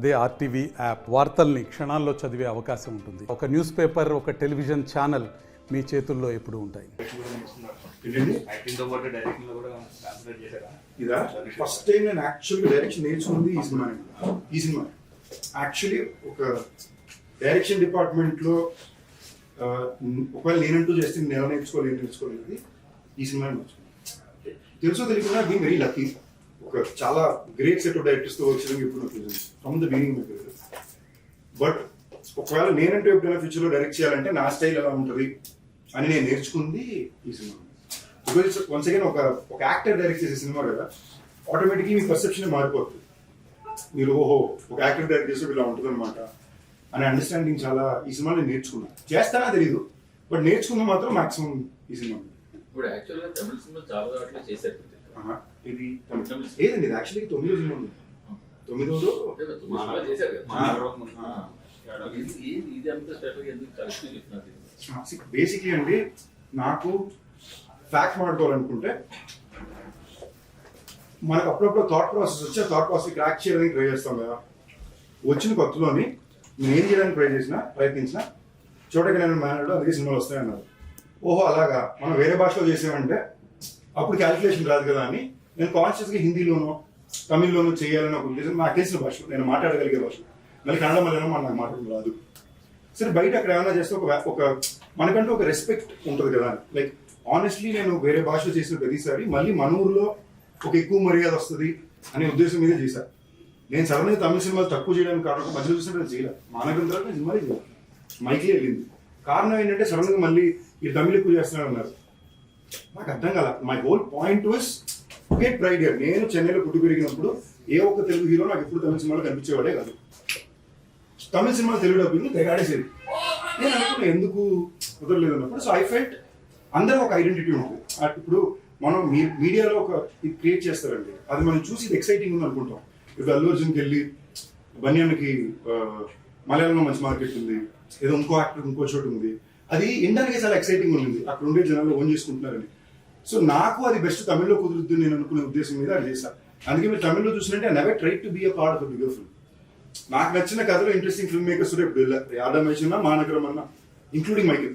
అదే RTV app వార్తల్ని క్షణాల్లో చదివే అవకాశం ఉంటుంది. ఒక న్యూస్ పేపర్, ఒక టెలివిజన్ ఛానల్ మీ చేతుల్లో ఎప్పుడూ ఉంటాయి. ఇదా ఫస్ట్ టైం నేను యాక్చువల్గా డైరెక్షన్ నేర్చుకుంది ఈ సినిమా యాక్చువల్లీ ఒక డైరెక్షన్ డిపార్ట్మెంట్లో ఒకవేళ నేనంటూ చేస్తే నేను ఎలా నేర్చుకోలేదు ఈ సినిమా నేర్చుకున్నాను. తెలుసో తెలియకుండా బీయింగ్ వెరీ లక్కీ. ఒక చాలా గ్రేట్ సెట్ ఆఫ్ డైరెక్టర్స్తో వచ్చిన ఇప్పుడు నాకు ఫ్రమ్ ద బిగినింగ్ మీకు. బట్ ఒకవేళ నేనంటూ ఎప్పుడైనా ఫ్యూచర్లో డైరెక్ట్ చేయాలంటే నా స్టైల్ ఎలా ఉంటుంది అని నేను నేర్చుకుంది ఈ సినిమా. బికాజ్ వన్స్ అగైన్ ఒక యాక్టర్ డైరెక్ట్ చేసే సినిమా కదా, ఆటోమేటిక్లీ మీ పర్సెప్షన్ మారిపోతుంది. మీరు ఓహో ఒక యాక్టర్ డైరెక్ట్ చేస్తే ఇలా ఉంటుంది అనమాట అనే అండర్స్టాండింగ్ చాలా ఈ సినిమాలో నేర్చుకున్నాను. చేస్తానా తెలీదు, బట్ నేర్చుకున్నా మాత్రం మాక్సిమం ఈ సినిమా. ఇప్పుడు యాక్చువల్గా తమిళ సినిమా చాలా దాంట్లో చేశారు. ఇది ఏదండి, ఇది యాక్చువల్లీ 9వ సినిమా ఉంది. 9వ బేసిక్లీ అండి, నాకు ఫ్యాక్ట్ మాట్లాడుకోవాలనుకుంటే మనకు అప్పుడప్పుడు థాట్ ప్రాసెస్ వచ్చి ఆ థాట్ ప్రాసెస్ క్రాక్ చేయడానికి ట్రై చేస్తాం కదా. వచ్చిన కొత్తలోని నేను ఏం చేయడానికి ప్రయత్నించిన చోటకి నేను మేనర్లో అందుకే సినిమాలు వస్తాయన్నారు. ఓహో అలాగా, మనం వేరే భాషలో చేసామంటే అప్పుడు క్యాలిక్యులేషన్ రాదు కదా అని నేను కాన్షియస్గా హిందీలోనో తమిళ్లోనూ చేయాలని ఒక ఉద్దేశం. నాకు తెలిసిన భాషలో నేను మాట్లాడగలిగే భాష, మళ్ళీ కన్నడ మలయాళం నాకు మాట్లాడడం రాదు. సరే బయట అక్కడ ఏమైనా చేస్తే ఒక మనకంటూ ఒక రెస్పెక్ట్ ఉంటుంది కదా. లైక్ ఆనెస్ట్లీ నేను వేరే భాషలో చేసిన ప్రతిసారి మళ్ళీ మన ఊర్లో ఒక ఎక్కువ మర్యాద వస్తుంది అనే ఉద్దేశం మీద చేశాను. నేను సడన్గా తమిళ సినిమాలు తక్కువ చేయడానికి కారణం మధ్య చూసినట్టు నేను చేయలేదు. మానగం తర్వాత నేను సినిమాలే చేయాలి, మైకి వెళ్ళింది. కారణం ఏంటంటే సడన్గా మళ్ళీ ఈ తమిళ ఎక్కువ చేస్తున్నారు అన్నారు. నాకు అర్థం కాల. My whole point was get pride here. నేను చెన్నైలో పుట్టి పెరిగినప్పుడు ఏ ఒక్క తెలుగు హీరో నాకు ఎప్పుడు తమిళ సినిమాలో కనిపించేవాడే కాదు. తమిళ సినిమా తెలుగు డబ్బింగ్ తెగాడేసేది. నేను అనుకున్నా ఎందుకు కుదరలేదు అన్నప్పుడు. సో ఐ ఫెల్ట్ అందరూ ఒక ఐడెంటిటీ ఉంటుంది. ఇప్పుడు మనం మీడియాలో ఒక ఇది క్రియేట్ చేస్తారండి, అది మనం చూసి ఇది ఎక్సైటింగ్ ఉంది అనుకుంటాం. ఇప్పుడు అల్లు అర్జున్కి వెళ్ళి బన్యాన్కి మలయాళంలో మంచి మార్కెట్ ఉంది, ఏదో ఇంకో యాక్టర్ ఇంకో చోటు ఉంది, అది ఇండియాకి చాలా ఎక్సైటింగ్ ఉంది, అక్కడ ఉండే జనాలు ఓన్ చేసుకుంటున్నారని. సో నాకు అది బెస్ట్ తమిళ్లో కుదురుద్దు నేను అనుకునే ఉద్దేశం మీద అది చేశాను. అందుకే మీరు తమిళ్లో చూసినట్టే I never try to be a part of the bigger film. నాకు నచ్చిన కథలో ఇంట్రెస్టింగ్ ఫిల్మ్ మేకర్స్ ఇప్పుడు యాదమేష్ మానగరం అన్న ఇంక్లూడింగ్ మైకిల్,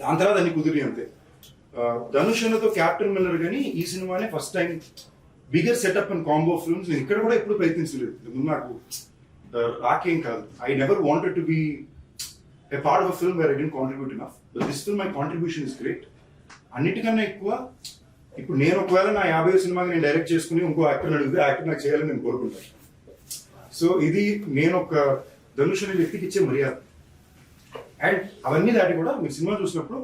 దాని తర్వాత అన్ని కుదిరి అంతే. ధనుష్ అన్నతో క్యాప్టెన్ మిల్లర్ కానీ ఈ సినిమానే first time bigger setup and combo films నేను ఇక్కడ కూడా ఎప్పుడు ప్రయత్నించలేదు. నాకు రాకేం కాదు. I never wanted to be a part of a film where I didn't contribute enough, but this film my contribution is great. అన్నిటికన్నా ఎక్కువ ఇప్పుడు నేను ఒకవేళ నా 50వ సినిమాకి నేను డైరెక్ట్ చేసుకుని ఇంకో యాక్టర్ని అడిగితే యాక్టర్ నాకు చేయాలని నేను కోరుకుంటాను. సో ఇది నేను ఒక ధనుష్ అనే వ్యక్తికి ఇచ్చే మర్యాద. అండ్ అవన్నీ దాటి కూడా మీరు సినిమా చూసినప్పుడు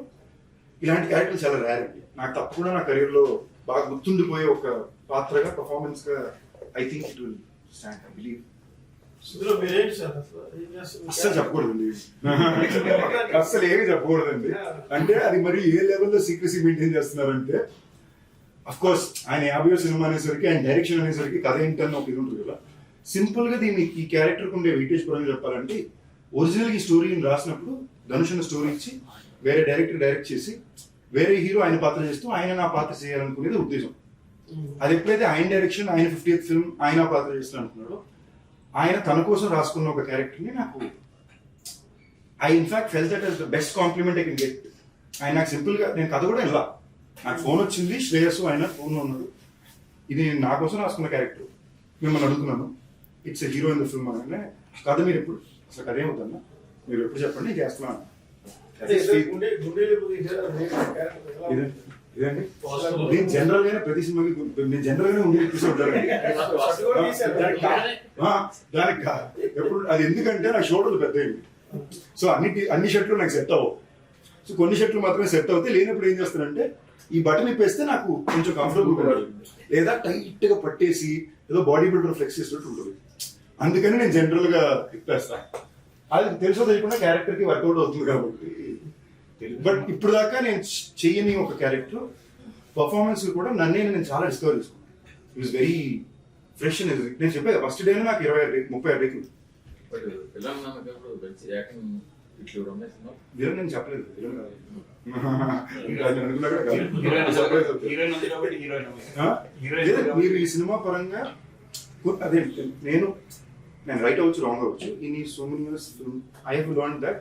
ఇలాంటి క్యారెక్టర్లు చాలా రేర్ అండి. నాకు తప్పకుండా నా కెరీర్లో బాగా గుర్తుండిపోయే ఒక పాత్రగా పర్ఫార్మెన్స్గా I think it will stand. I believe. అస్సలు చెప్పకూడదండి, అస్సలు ఏమి చెప్పకూడదండి. అంటే అది మరి ఏ లెవెల్లో సీక్రెసీ మెయింటైన్ చేస్తున్నారంటే, అఫ్ కోర్స్ ఆయన 50వ సినిమా అనేసరికి ఆయన డైరెక్షన్ అనేసరికి కథ ఏంటని ఒక ఇది ఉంటుంది కదా. సింపుల్ గా దీన్ని ఈ క్యారెక్టర్కి ఉండే వెయిటేజ్ పరంగా చెప్పాలంటే, ఒరిజినల్ ఈ స్టోరీని రాసినప్పుడు ధనుష్ అన్న స్టోరీ ఇచ్చి వేరే డైరెక్టర్ డైరెక్ట్ చేసి వేరే హీరో ఆయన పాత్ర చేస్తూ ఆయన నా పాత్ర చేయాలనుకునేది ఉద్దేశం. అది ఎప్పుడైతే ఆయన డైరెక్షన్ ఆయన 50th ఫిల్మ్ ఆయన పాత్ర చేస్తాను అనుకున్నాడో, ఆయన తన కోసం రాసుకున్న ఒక క్యారెక్టర్ని నాకు I in fact felt that is the best compliment I can get. ఆయన నాకు సింపుల్గా నేను కథ కూడా ఇలా నాకు ఫోన్ వచ్చింది, శ్రేయస్సు ఆయన ఫోన్లో ఉన్నాడు, ఇది నేను నా కోసం రాసుకున్న క్యారెక్టర్, మిమ్మల్ని అడుగుతున్నాను, it's a hero in the film అనగానే కథ మీరు ఎప్పుడు అసలు కథ ఏమవుతుందా మీరు ఎప్పుడు చెప్పండి నేను చేస్తున్నాను. ఇదండి నేను జనరల్ గానే ప్రతి సినిమాకి నేను జనరల్ గానే ఉండి తీసుకుంటానండి. దానికి ఎప్పుడు అది ఎందుకంటే నా షోల్డర్లు పెద్ద అయింది. సో అన్ని షర్ట్లు నాకు సెట్ అవ్వవు. సో కొన్ని షర్ట్లు మాత్రమే సెట్ అవుతాయి. లేనప్పుడు ఏం చేస్తానంటే ఈ బటన్ ఇప్పేస్తే నాకు కొంచెం కంఫర్టబుల్ ఉండాలి, లేదా టైట్ గా పట్టేసి ఏదో బాడీ బిల్డర్ ఫ్లెక్స్ చేసినట్టు ఉంటుంది. అందుకని నేను జనరల్ గా ఇప్పేస్తాను. అది తెలుసో తెలియకుండా క్యారెక్టర్ కి వర్కౌట్ అవుతుంది కాబట్టి. బట్ ఇప్పుడు దాకా నేను చెయ్యని ఒక క్యారెక్టర్ పర్ఫార్మెన్స్ కూడా నన్నే నేను చాలా డిస్కవర్ చేసుకున్నాను. ఇట్ వాస్ వెరీ ఫ్రెష్ అనేది. నేను చెప్పాను ఫస్ట్ డే నాకు 30 రేట్లు. వీరన్ నేను చెప్పలేదు. మీరు ఈ సినిమా పరంగా అదే నేను నేను రైట్ అవ్వచ్చు రాంగ్ అవ్వచ్చు ఇన్ ఈ so many years film I have learn that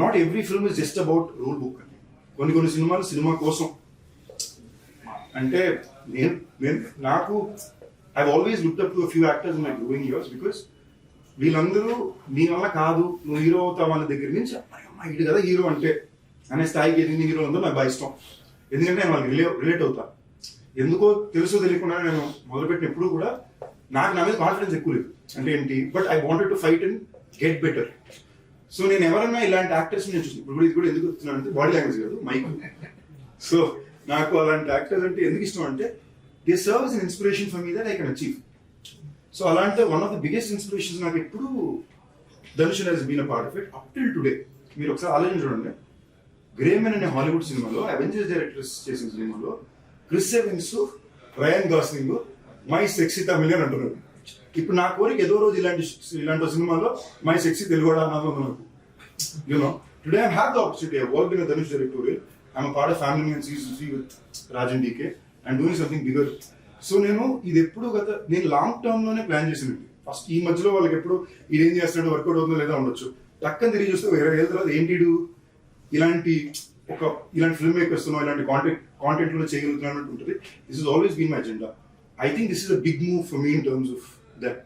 not every film is just about rule book అని. కొన్ని సినిమాలు సినిమా కోసం అంటే నాకు I always looked up to few actors in my growing years because వీళ్ళందరూ నీ వల్ల కాదు నువ్వు హీరో అవుతావు వాళ్ళ దగ్గర నుంచి అమ్మా ఇటు కదా హీరో అంటే అనే స్థాయికి ఎదిగిన హీరో ఉందో నాకు బాగా ఇష్టం. ఎందుకంటే నేను వాళ్ళకి రిలేట్ అవుతా. ఎందుకో తెలుసో తెలియకుండా నేను మొదలుపెట్టిన ఎప్పుడు కూడా నాకు నా మీద కాన్ఫిడెన్స్ ఎక్కువ లేదు. అంటే ఏంటి but I wanted to fight and get better. So నేను ఎవరన్నా ఇలాంటి యాక్టర్స్ నేను చూసి ఇప్పుడు ఇది కూడా ఎందుకు వస్తున్నానంటే బాడీ లాంగ్వేజ్ కాదు మైక్. సో నాకు అలాంటి యాక్టర్స్ అంటే ఎందుకు ఇష్టం అంటే they serves an inspiration for me that I can achieve. So అలాంటి one of the biggest inspirations నాకు ఎప్పుడు Dhanush he's been a part of it up till today. మీరు ఒకసారి ఆలోచన చూడండి, గ్రేమెన్ అనే హాలీవుడ్ సినిమాలో అవెంజర్స్ డైరెక్టర్స్ చేసిన సినిమాలో Chris Evans, Ryan Gosling my sexy Tamil అని అంటున్నారు. ఇప్పుడు నా కోరిక ఏదో రోజు ఇలాంటి సినిమాలో మై సెక్సీ తెలుగు అన్నది నాకు. You know today I have the opportunity. I worked in Dhanush directorial. I'm a part of Family Man season 3 with Raj and DK and doing something bigger. So నేను ఇది ఎప్పుడు నేను లాంగ్ టర్మ్ లోనే ప్లాన్ చేసినట్టు. ఫస్ట్ ఈ మధ్యలో వాళ్ళకి ఎప్పుడు ఇది ఏం చేస్తాడో వర్కౌట్ అవుతుందో లేదా ఉండొచ్చు. టక్కని తిరిగి చూస్తే వేరే ఏళ్ళ తర్వాత ఏంటి ఇలాంటి ఫిల్మ్ మేకర్స్ ఇలాంటి కాంటెంట్ లో చేయగలుగుతున్నట్టు ఉంటుంది. This is always been my agenda. I think this is a big move for me in terms of that.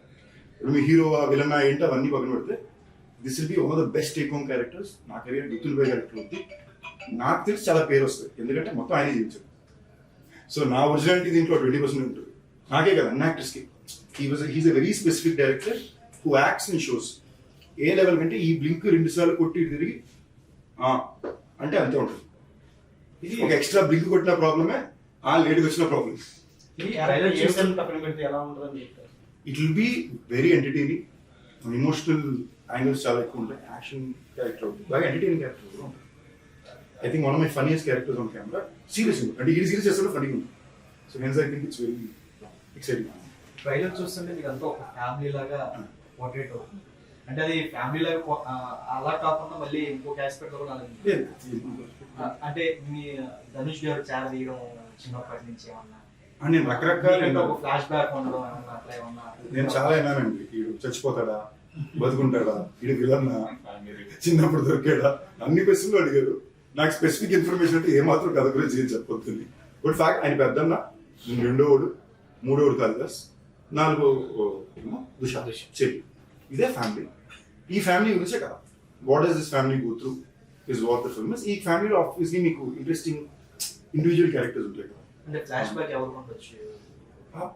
మీ హీరో విలన్ ఏంటి అవన్నీ పక్కన పెడితే this will be one of the best take home characters. నా career గుర్తుండిపోయే character ఉంది. నాకు తెలిసి చాలా పేరు వస్తుంది ఎందుకంటే మొత్తం ఆయనే జీవించాడు. సో నా ఒరిజినాలిటీ దీంట్లో 20% ఉంటుంది. నాకే కదా అన్ని యాక్టర్స్కి. He's a very specific director who acts in shows. ఏ లెవెల్ కంటే ఈ బ్లింక్ 2 సార్లు కొట్టి తిరిగి అంటే అంతే ఉంటుంది. ఇది ఒక ఎక్స్ట్రా బ్లింక్ కొట్టిన ప్రాబ్లమే లేట్గా వచ్చిన problem. It will be very entertaining. Emotional angles చాలా ఎక్కువ ఉంటాయి. యాక్షన్ క్యారెక్టర్ బాగా ఎంటర్టైనింగ్ క్యారెక్టర్ కూడా ఉంటుంది. I think one of my funniest characters on camera. Seriously, and he is just funny. So hence I think it's very exciting. Trailer చూస్తుంటే మీకు అంతా ఒక ఫ్యామిలీ లాగా పోర్ట్రేట్ అవుతుంది. అంటే అది ఫ్యామిలీ లాగా అలా కాకుండా మళ్ళీ ఇంకొక ఆస్పెక్ట్ కూడా అంటే మీ ధనుష్ గారు చాలా తీయడం చిన్నప్పటి నుంచి ఏమన్నా నేను రకరకాల ఒక ఫ్లాష్ బ్యాక్ ఉండడం ఏమన్నా అట్లా ఏమన్నా నేను చాలా విన్నానండి. వీడు చచ్చిపోతాడా, బతుకుంటాడా, వీడు విలన్నా, చిన్నప్పుడు దొరికాడా, అన్ని క్వశ్చన్లు అడిగారు. నాకు స్పెసిఫిక్ ఇన్ఫర్మేషన్ అంటే ఏమాత్రం కథ గురించి ఏం చెప్పొద్దు. బట్ ఫ్యాక్ట్ ఆయన పెద్దన్న, నేను 2వ, 3వ కాళిదాస్, 4వ చెల్లి. ఇదే ఫ్యామిలీ. ఈ ఫ్యామిలీ గురించే కదా what does this family go through is what the film is. ఈ ఫ్యామిలీలో ఆబ్వియస్లీ మీకు ఇంట్రెస్టింగ్ ఇండివిజువల్ క్యారెక్టర్స్ ఉంటాయి కదా. అంటే ఫ్లాష్ బ్యాక్ ఎవరు ఉండొచ్చు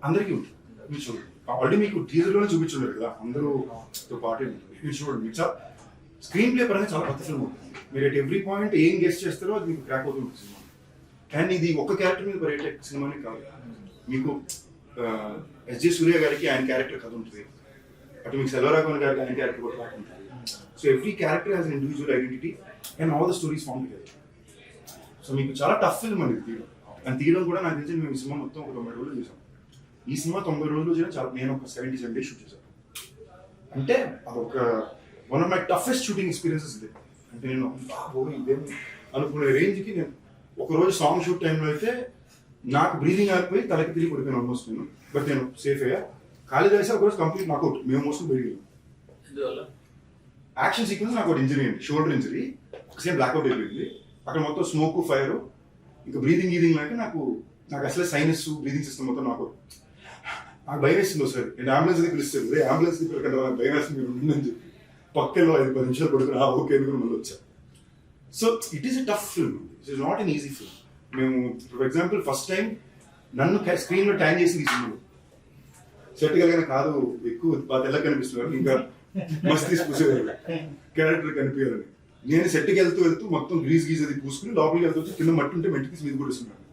అందరికీ ఉంటుంది. మీరు చూడండి ఆల్రెడీ మీకు టీజర్లోనే చూపించుంటారు కదా అందరూతో పాటు మీరు చూడండి. మీకు స్క్రీన్ ప్లే పరంగా చాలా కొత్త ఫిల్మ్ ఉంటుంది. మీరు ఎట్ ఎవ్రీ పాయింట్ ఏం గెస్ట్ చేస్తారో అది మీకు క్రాక్ అవుతుంది సినిమా. అండ్ ఇది ఒక్క క్యారెక్టర్ మీద పర్యటక సినిమానే కాదు. మీకు ఎస్జే సూర్య గారికి ఆయన క్యారెక్టర్ కథ ఉంటుంది. అటు మీకు సెల్వరాఘవన్ గారికి ఆయన క్యారెక్టర్ కూడా కథ ఉంటుంది. So every character has an individual identity and all the stories form together. So మీకు చాలా టఫ్ ఫిల్మ్ అండి తీయడం. అండ్ తీయడం కూడా నాకు తెలిసి మేము ఈ సినిమా మొత్తం ఒక 90 రోజులు చేసాం. ఈ సినిమా 90 రోజులు చేసిన చాలా నేను ఒక 77 days షూట్ చేశాను. అంటే అదొక one of my toughest shooting experiences ఇది. అంటే నేను ఇదేం అనుకునే రేంజ్కి నేను ఒకరోజు సాంగ్ షూట్ టైంలో అయితే నాకు బ్రీదింగ్ ఆగిపోయి తలకి తిరిగి పడిపోయాను ఆల్మోస్ట్ నేను. బట్ నేను సేఫ్ అయ్యా. కాళిదాస్ ఒకరోజు కంప్లీట్ నాకౌట్, మేము మోసుకుని పెరిగాను. యాక్షన్ సీక్వెన్స్ నాకు ఒక ఇంజరీ అండి, షోల్డర్ ఇంజరీ. సేమ్ బ్లాక్అవుట్ అయిపోయింది. అక్కడ మొత్తం స్మోక్, ఫైర్, ఇంకా బ్రీదింగ్ లాంటి నాకు అసలే సైనస్ బ్రీదింగ్ సిస్టమ్ మొత్తం నాకు భయం వేసింది. ఒకసారి నేను అంబులెన్స్ దగ్గర పిలుస్తుంది, అంబులెన్స్ దగ్గర నాకు భయం వేస్తుంది మీరు ఉందని చెప్పి పక్కలో 5-10 నిమిషాలు పడుకుని ఓకే అని మళ్ళీ వచ్చాను. So it is a tough film. It is not an easy film. మేము ఫర్ ఎగ్జాంపుల్ ఫస్ట్ టైం నన్ను స్క్రీన్లో ట్యాన్ చేసింది ఈ సినిమాలో. సెట్ కలిగిన కాదు ఎక్కువ బాగా తెల్ల కనిపిస్తున్నారు, ఇంకా మస్తు తీసుకొచ్చేవారు క్యారెక్టర్ కనిపించాలని. నేను సెట్కి వెళ్తూ మొత్తం గ్రీజ్ అది పూసుకుని లోపలికి వెళ్తూ కింద మట్టి ఉంటే మెట్టి తీసి మీద కూడా ఇస్తున్నాను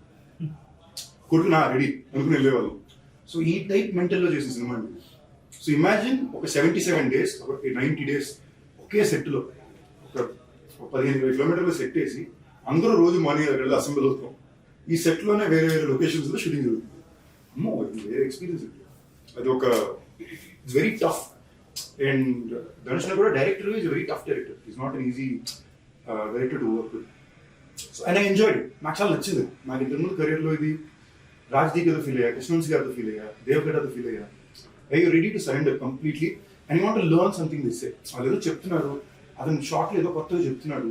కొడుకు నా రెడీ అనుకుని వెళ్ళేవాళ్ళు. సో ఈ టైప్ మెంటల్లో చేసిన సినిమా అండి. సో ఇమాజిన్ ఒక 77 days, ఒక 90 days ఒకే సెట్లో ఒక 15-20 kilometers సెట్ వేసి అందరూ రోజు మార్నింగ్ వెళ్ళి అసెంబ్లీ అవుతాం. ఈ సెట్లోనే వేరే లొకేషన్స్లో షూటింగ్ జరుగుతుంది. అమ్మో వేరే ఎక్స్పీరియన్స్. అది ఒక it's very tough. And Dhanush కూడా director is very tough director. Is not an easy director to work with. So and I enjoyed. నాకు చాలా నచ్చింది. నాకు ఇంతకుముందు కెరీర్లో ఇది రాజ్దీప్ గారితో ఫీల్ అయ్యా, కృష్ణవంశీ గారితో ఫీల్ అయ్యా, దేవ్ గారితో ఫీల్ అయ్యా. I you ready to surrender completely. And want learn something this వాళ్ళు ఏదో చెప్తున్నారు, అతను షార్ట్లో ఏదో కొత్తగా చెప్తున్నాడు.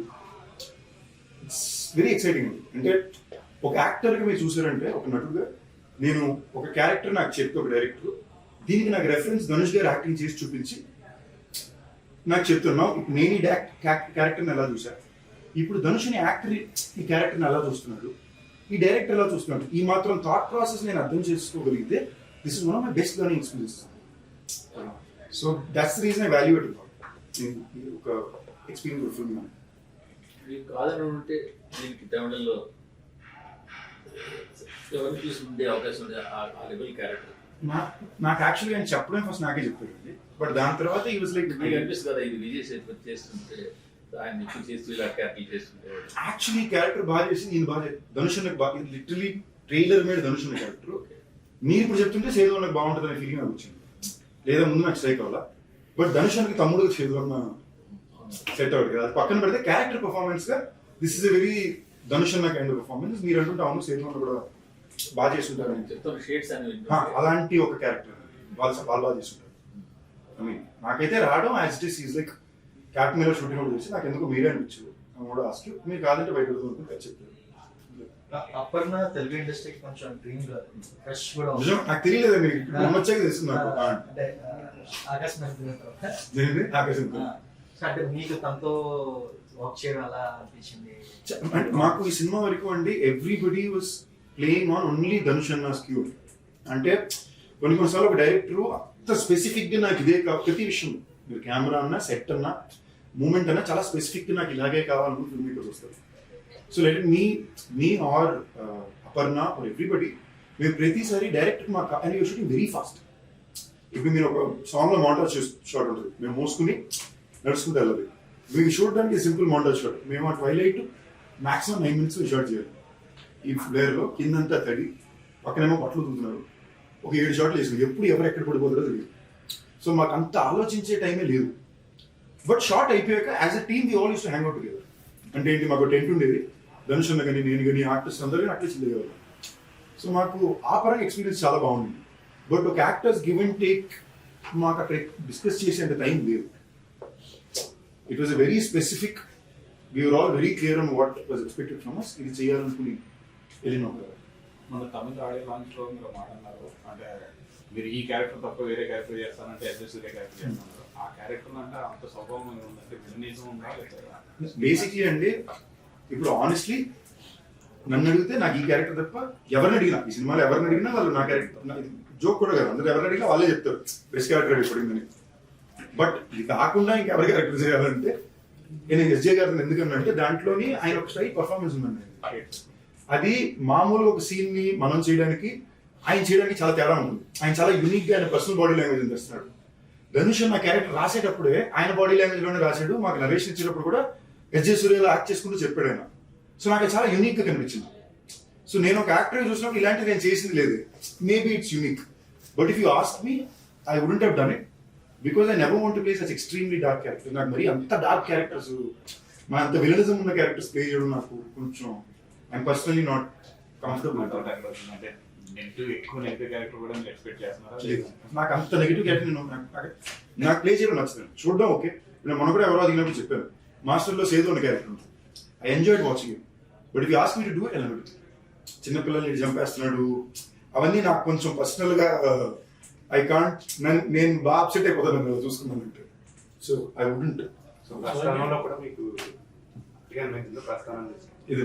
ఇట్స్ వెరీ ఎక్సైటింగ్ అండి. అంటే ఒక యాక్టర్గా మీరు చూసారంటే, ఒక నటుడుగా నేను ఒక క్యారెక్టర్ నాకు చెప్తే ఒక డైరెక్టర్ దీనికి నాకు రెఫరెన్స్ ధనుష్ గారు యాక్టింగ్ చేసి చూపించి నాకు చెప్తున్నాం, నేను ఈ క్యారెక్టర్ని ఎలా చూశాను, ఇప్పుడు ధనుష్ని యాక్టర్ ఈ క్యారెక్టర్ని ఎలా చూస్తున్నాడు, ఈ డైరెక్టర్ ఎలా చూస్తున్నాడు, ఈ మాత్రం థాట్ ప్రాసెస్ నేను అర్థం చేసుకోగలిగితే this is one of my best learning experience. So that's the reason I value it ఒక ఎక్స్పీరియన్స్ ఫిల్మ్. మీకు కాదని ఉంటే దీనికి తమిళంలో ఎవరిని చూసి ఉండే అవకాశం ఉంది ఆ లెవెల్ క్యారెక్టర్? నాకు యాక్చువల్గా ఆయన చెప్పడం ఫస్ట్ నాకే చెప్పాడండి, బట్ దాని తర్వాత ఈ వాజ్ లైక్ మీకు అనిపిస్తుంది కదా ఇది విజయ్ సేతుపతి చేస్తుంటే ఆయన ఎక్కువ చేస్తూ ఇలా క్యారెక్టర్ చేస్తుంటే? యాక్చువల్లీ క్యారెక్టర్ బాగా చేసి నేను బాగా ధనుష్ నాకు బాగా లిటరలీ ట్రైలర్ మీద ధనుష్ ఉన్న క్యారెక్టర్ మీరు ఇప్పుడు చెప్తుంటే సేదు నాకు బాగుంటుంది అనే ఫీలింగ్ నాకు వచ్చింది, లేదా ముందు నాకు స్ట్రైక్ అవ్వాలా. బట్ ధనుష్ అన్నకి తమ్ముడు సేదు అన్న సెట్ అవుట్ కదా, అది పక్కన పెడితే క్యారెక్టర్ పర్ఫార్మెన్స్ గా this is a very Dhanush అన్న కైండ్ ఆఫ్ పర్ఫార్మెన్స్. మీరు అంటుంటే అవును సేదు అన్న కూడా బాగా చేస్తుంటారు చెప్తాను షేడ్స్ అనేవి అలాంటి ఒక క్యారెక్టర్ వాళ్ళు బాగా చేస్తుంటారు. ఐ మీన్ నాకైతే రావడం as it is like captain మీద షూటింగ్ కూడా చేసి నాకు ఎందుకు మీరే అనిపించు కూడా ఆస్క్ మీరు కాదంటే బయట చెప్తారు. అప్పర్న తెలుగు ఇండస్ట్రీకి కొంచెం డ్రీమ్ ఫ్రెష్ కూడా ఉంది. నిజం నాకు తెలియలేదు, మీరు వచ్చాక తెలుస్తుంది నాకు. అంటే ఆకాశం ఆకాశం అంటే మీకు తనతో వర్క్ చేయడం అలా అనిపించింది? అంటే మాకు ఈ సినిమా వరకు అండి everybody was playing on only Dhanush అన్న స్క్యూ. అంటే కొన్నిసార్లు ఒక డైరెక్టర్ అంత స్పెసిఫిక్ గా నాకు ఇదే ప్రతి విషయం మీరు కెమెరా అన్నా సెట్ అన్నా మూమెంట్ అన్నా చాలా స్పెసిఫిక్ గా నాకు ఇలాగే కావాలని ఫిల్మ్ మేకర్స్ వస్తారు. So like me or Aparna or everybody మేము ప్రతిసారి డైరెక్ట్ మా and you shooting very fast. ఇప్పుడు మీరు ఒక సాంగ్ లో మాంటాజ్ షాట్ ఉంటుంది, మేము మోసుకుని నడుచుకుంటూ వెళ్ళాలి. మీకు చూడడానికి సింపుల్ మాంటాజ్ షాట్, మేము ఆ ట్వైలైట్ మాక్సిమం 9 minutes షాట్ చేయాలి. ఈ ఫ్లేర్లో కిందంతా తడి, పక్కనేమో బట్టలు తున్నారు, ఒక 7 షాట్లు వేసుకుని ఎప్పుడు ఎవరు ఎక్కడ పడిపోతారో తెలియదు. సో మాకు అంత ఆలోచించే టైమే లేదు. బట్ షార్ట్ అయిపోయాక as a team we all used to hang out together. అంటే ఏంటి, మాకు టెంట్ ఉండేది, ధనుష్ అన్న కానీ నేను కానీ ఆర్టిస్ట్ అందరూ కానీ అట్లా చిల్లేవారు. సో మాకు ఆ పరంగా ఎక్స్పీరియన్స్ చాలా బాగుంది. బట్ ఒక యాక్టర్స్ గివ్ అండ్ టేక్ మాకు అక్కడ డిస్కస్ చేసేంత టైం లేదు. It was a very specific, we're all very clear on what was expected from us. ఇది చేయాలనుకుని వెళ్ళినాం కదా. మన తమిళ ఆడియో లాంచ్ లో మీరు మాట అన్నారు, అంటే మీరు ఈ క్యారెక్టర్ తప్ప వేరే క్యారెక్టర్ చేస్తానంటే అడ్జస్ట్ క్యారెక్టర్ చేస్తున్నారు. ఆ క్యారెక్టర్ అంటే అంత స్వభావంగా ఉందంటే విలనిజం ఉందా లేదా? బేసిక్లీ అండి ఇప్పుడు ఆనెస్ట్లీ నన్ను అడిగితే నాకు ఈ క్యారెక్టర్ తప్ప ఎవరిని అడిగినా ఈ సినిమాలో ఎవరిని అడిగినా వాళ్ళు నా క్యారెక్టర్ జోక్ కూడా కదా, అందరూ ఎవరిని అడిగినా వాళ్ళే చెప్తారు బెస్ట్ క్యారెక్టర్ పడిందని. బట్ ఇది కాకుండా ఇంకెవరి క్యారెక్టర్ చేయాలంటే నేను ఎస్జే గారిని ఎందుకన్నా అంటే దాంట్లోని ఆయన ఒక స్టైల్ పర్ఫార్మెన్స్ ఉందండి. అది మామూలుగా ఒక సీన్ ని మనం చేయడానికి ఆయన చేయడానికి చాలా తేడా ఉంటుంది. ఆయన చాలా యూనిక్ గా ఆయన పర్సనల్ బాడీ లాంగ్వేజ్ తెస్తున్నాడు. ధనుష్ నా క్యారెక్టర్ రాసేటప్పుడే ఆయన బాడీ లాంగ్వేజ్ లోనే రాశాడు. మాకు నరేషన్ ఇచ్చేటప్పుడు కూడా ఎస్జే సూర్యలో యాక్ట్ చేసుకుంటూ చెప్పాడు ఆయన. సో నాకు చాలా యూనిక్ గా కనిపించింది. సో నేను ఒక యాక్టర్ చూసినప్పుడు ఇలాంటివి నేను చేసింది లేదు. Maybe it's unique, but if you ask me I wouldn't have done it because I never want to play such extremely dark character. నాకు మరి అంత డార్క్ క్యారెక్టర్స్, మన అంత విలనిజం ఉన్న క్యారెక్టర్స్ ప్లే చేయడం నాకు కొంచెం ఐఎమ్ పర్సనలీ నాట్ కంఫర్టబుల్. అంటే నెగిటివ్ ఎక్కువ నెగిటివ్ క్యారెక్టర్ కూడా మీరు ఎక్స్పెక్ట్ చేస్తున్నారా? నాకు అంత నెగిటివ్ క్యారెక్టర్ నాకు ప్లే చేయడం నచ్చలేదు. చూడడం ఓకే, నేను మొన్న కూడా ఎవరో అడిగినప్పుడు చెప్పాను, మాస్టర్లో సేదు ఉన్న క్యారెక్టర్ ఉంటుంది. I enjoyed watching it, but if you ask me to do it ఎలా ఉంటుంది, చిన్నపిల్లల్ని చంపేస్తున్నాడు అవన్నీ నాకు కొంచెం పర్సనల్గా ఐ కాంట్, నేను బాగా అప్సెట్ అయిపోతాను చూసుకున్నానంటే. So I wouldn't. సో ప్రస్థానంలో కూడా మీకు ప్రస్థానం ఇది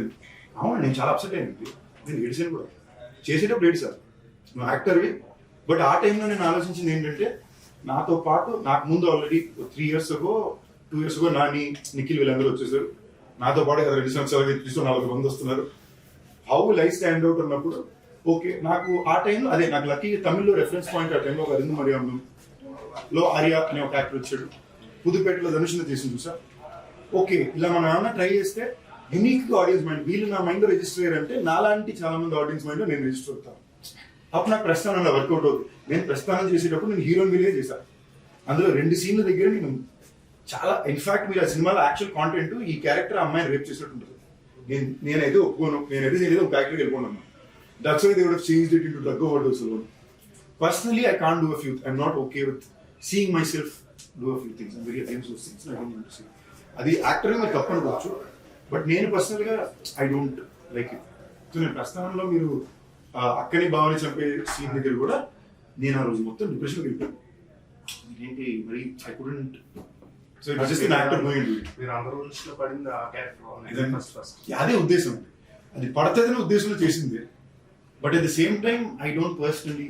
అవును, నేను చాలా అప్సెట్ అయ్యింది. నేను ఏడిసాను కూడా, చేసేటప్పుడు ఏడిసాను, నువ్వు యాక్టర్వి. బట్ ఆ టైంలో నేను ఆలోచించింది ఏంటంటే, నాతో పాటు నాకు ముందు already 3 years ago 2 years ago Nani, Nikhil వీళ్ళందరూ వచ్చేసారు. నాతో పాటు 2 సంవత్సరాలు 4 మంది వస్తున్నారు. హౌ లైఫ్ స్టాండ్ అవుట్ ఉన్నప్పుడు ఓకే, నాకు ఆ టైంలో అదే నాకు లక్కీ తమిళ్లో రెఫరెన్స్ పాయింట్. ఆ టైంలో ఒక అరిందు మరియంలో ఆర్య అనే ఒక యాక్టర్ వచ్చాడు. పుదుపేటలో ధనుషుని చేసి చూసా. ఓకే, ఇలా మా నాన్న ట్రై చేస్తే యూనిక్ గా ఆడియన్స్ మైండ్, వీళ్ళు నా మైండ్ లో రిజిస్టర్ అయ్యారంటే నాలాంటి చాలా మంది ఆడియన్స్ మైండ్ లో నేను రిజిస్టర్ అవుతాను. అప్పుడు నాకు ప్రస్థానం వర్కౌట్ అవుతుంది. నేను ప్రస్థానం చేసేటప్పుడు నేను హీరోయిన్ మీదే చేశాను. అందులో 2 సీన్ల దగ్గర నేను చాలా, ఇన్ఫాక్ట్ మీరు ఆ సినిమాలో యాక్చువల్ కాంటెంట్ ఈ క్యారెక్టర్ అమ్మాయిని రేప్ చేసినట్టు ఉంటుంది. నేనైతే ఒప్పుకోను, నేనైతే చేయలేదు, ఒక ఫ్యాక్టరీకి వెళ్ళిపోన్నాను. That's why they would have changed it into drug overdose alone. Personally I can't do a few. I'm not okay with seeing my self do a few things very against those things I don't want to see. అది యాక్టర్గా మీరు తప్పు అనుకోవచ్చు, but నేను పర్సనల్గా I don't like it. So నేను ప్రస్థానంలో మీరు అక్కని భావని చంపే సీన్ దగ్గర కూడా నేను ఆ రోజు మొత్తం డిప్రెషన్కి వెళ్ళిపోయాను. ఏంటి మరి I couldn't. So it just an actor going to do it. మీరు అందరూ దృష్టిలో పడింది ఆ క్యారెక్టర్ ఫస్ట్. అదే ఉద్దేశం, అది పడుతుందనే ఉద్దేశంలో చేసింది. But at the same time I don't personally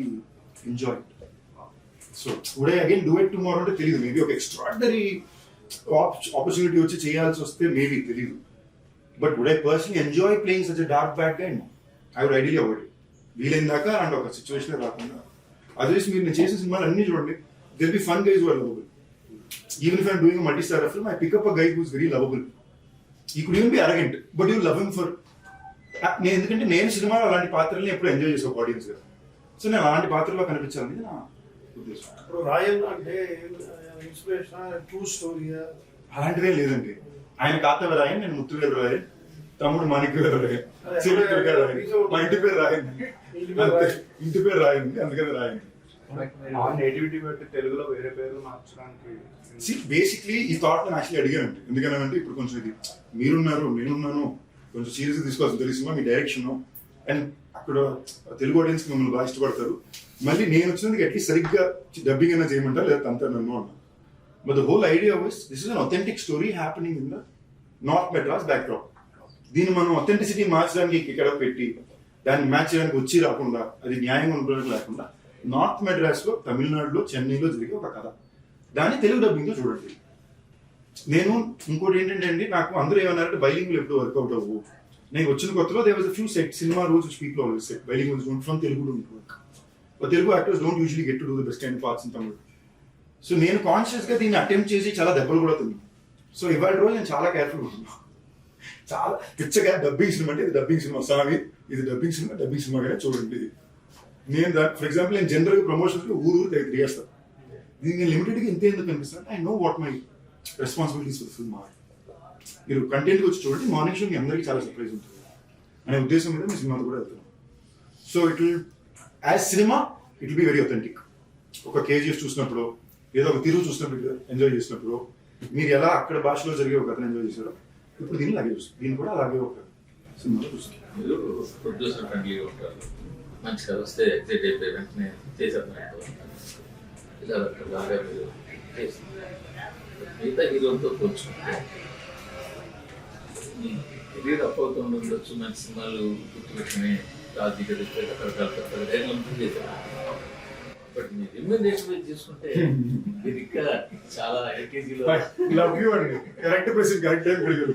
enjoy it. So would I again do it tomorrow అంటే తెలియదు. మేబీ ఒక ఎక్స్ట్రాడినరీ ఆపర్చునిటీ వచ్చి చేయాల్సి వస్తే మేబీ తెలియదు. But would I personally enjoy playing such a dark bad guy? I would ideally avoid it. వీలైన దాకా and ఒక సిచ్యువేషన్ రాకుండా. అదర్వైజ్ మీరు నేను చేసిన సినిమాలు అన్ని చూడండి, they'll be fun guys who are lovable. Even if I'm doing a multi-star film, I pick up a guy who's very lovable. He could even be arrogant, but you love him for. ఎందుకంటే నేను సినిమాలో అలాంటి పాత్రల్ని ఎప్పుడు enjoy చేసే audience కదా. So నేను అలాంటి పాత్రలో కనిపించాలని నా ఉద్దేశం. ఇప్పుడు రాయల్ అంటే ఇన్స్పిరేషన్ ట్రూ స్టోరీ అలాంటిదే లేదండి. ఆయన కాతవ రాయన్, నేను ముత్తువేరు రాయన్, తమ్ముడు మాణిక్యవేరు రాయన్, సిరికర్ రాయన్, మా ఇంటి పేరు రాయన్, ఇంటి పేరు రాయన్, అందుకని రాయన్. నేటివిటీ బట్టి తెలుగులో వేరే పేర్లు మార్చడానికి బేసిక్లీ ఈ థాట్ నేను యాక్చువల్లీ అడిగానండి. ఎందుకనంటే ఇప్పుడు కొంచెం ఇది మీరున్నారు నేనున్నాను కొంచెం సీరియస్గా తీసుకోవాల్సిన తెలిసిందా మీ డైరెక్షన్ అండ్ అక్కడ తెలుగు ఆడియన్స్ మిమ్మల్ని బాగా ఇష్టపడతారు. మళ్ళీ నేను వచ్చినందుకు అట్లీస్ట్ సరిగ్గా డబ్బింగ్ అయినా చేయమంటారు, లేదా అంతా నన్ను అన్నా. But the whole idea was this is an authentic story happening in the north Madras backdrop. దీన్ని మనం అథెంటిసిటీ మార్చడానికి ఇక్కడ పెట్టి దాన్ని మ్యాచ్ చేయడానికి వచ్చి రాకుండా, అది న్యాయంగా ఉండడానికి లేకుండా నార్త్ మెడ్రాస్ లో, తమిళనాడులో, చెన్నైలో జరిగే ఒక కథ. దాన్ని తెలుగు డబ్బింగ్తో చూడండి. నేను ఇంకోటి ఏంటంటే అండి, నాకు అందరూ ఏమన్నారంటే బైలింగ్లు ఎప్పుడు వర్కౌట్ అవ్వు. నేను వచ్చిన కొత్తలో there was a few set cinema rules which people always set billing was don't from Telugu don't work. But Telugu actors don't usually get to do the best kind parts in Tamil. So నేను conscious గా దీన్ని attempt చేసి చాలా దెబ్బలు కూడా తిన్నాను. So ఇవాళ రోజు నేను చాలా కేర్ఫుల్ ఉంటున్నాను. చాలా పిచ్చగా డబ్బింగ్ సినిమా అంటే ఇది డబ్బింగ్ సినిమా స్వామి, ఇది డబ్బింగ్ సినిమాగానే చూడండి. నేను ఫర్ ఎగ్జాంపుల్ నేను జనరల్గా ప్రమోషన్స్ ఊరు తిరిగేస్తాను. దీన్ని నేను లిమిటెడ్గా ఇంతే ఎందుకు కనిపిస్తాను, I know what my responsibilities for film are. మీరు కంటెంట్కి వచ్చి చూడండి, మార్నింగ్ షో మీ అందరికీ చాలా సర్ప్రైజ్ ఉంటుంది అనే ఉద్దేశం మీద మీ సినిమాలు కూడా వెళ్తున్నాం. So it will as cinema it will be very authentic. ఒక కేజీఎఫ్ చూసినప్పుడు, ఏదో ఒక తిరుగు చూసినప్పుడు ఎంజాయ్ చేసినప్పుడు, మీరు ఎలా అక్కడ భాషలో జరిగే ఒక కథను ఎంజాయ్ చేశారో ఇప్పుడు దీన్ని అలాగే చూస్తాం. దీన్ని కూడా అలాగే ఒక సినిమాలో చూస్తాం. మీరు ప్రొడ్యూసర్ ఫ్రెండ్లీగా ఉంటారు, మంచి కథ వస్తే ఎగ్జైట్ అయిపోయి వెంటనే చేసేద్దాం ఇలా బాగా మీరు చేస్తున్నారు. మిగతా హీరోలతో పోల్చుకుంటే కెరీర్ అప్ అవుతూ ఉండొచ్చు, మంచి సినిమాలు గుర్తుపెట్టుకుని రాజకీయ రకరకాల డైరెక్ట్లు చేశారు. బట్ మీ రెమ్యూనరేషన్ చూసుకుంటే మీరు ఇంకా చాలా ఎల్కేజీలో లవ్ యూ అండి, కరెక్ట్ ప్రెసిడెంట్ కరెక్ట్ టైం పెరిగారు.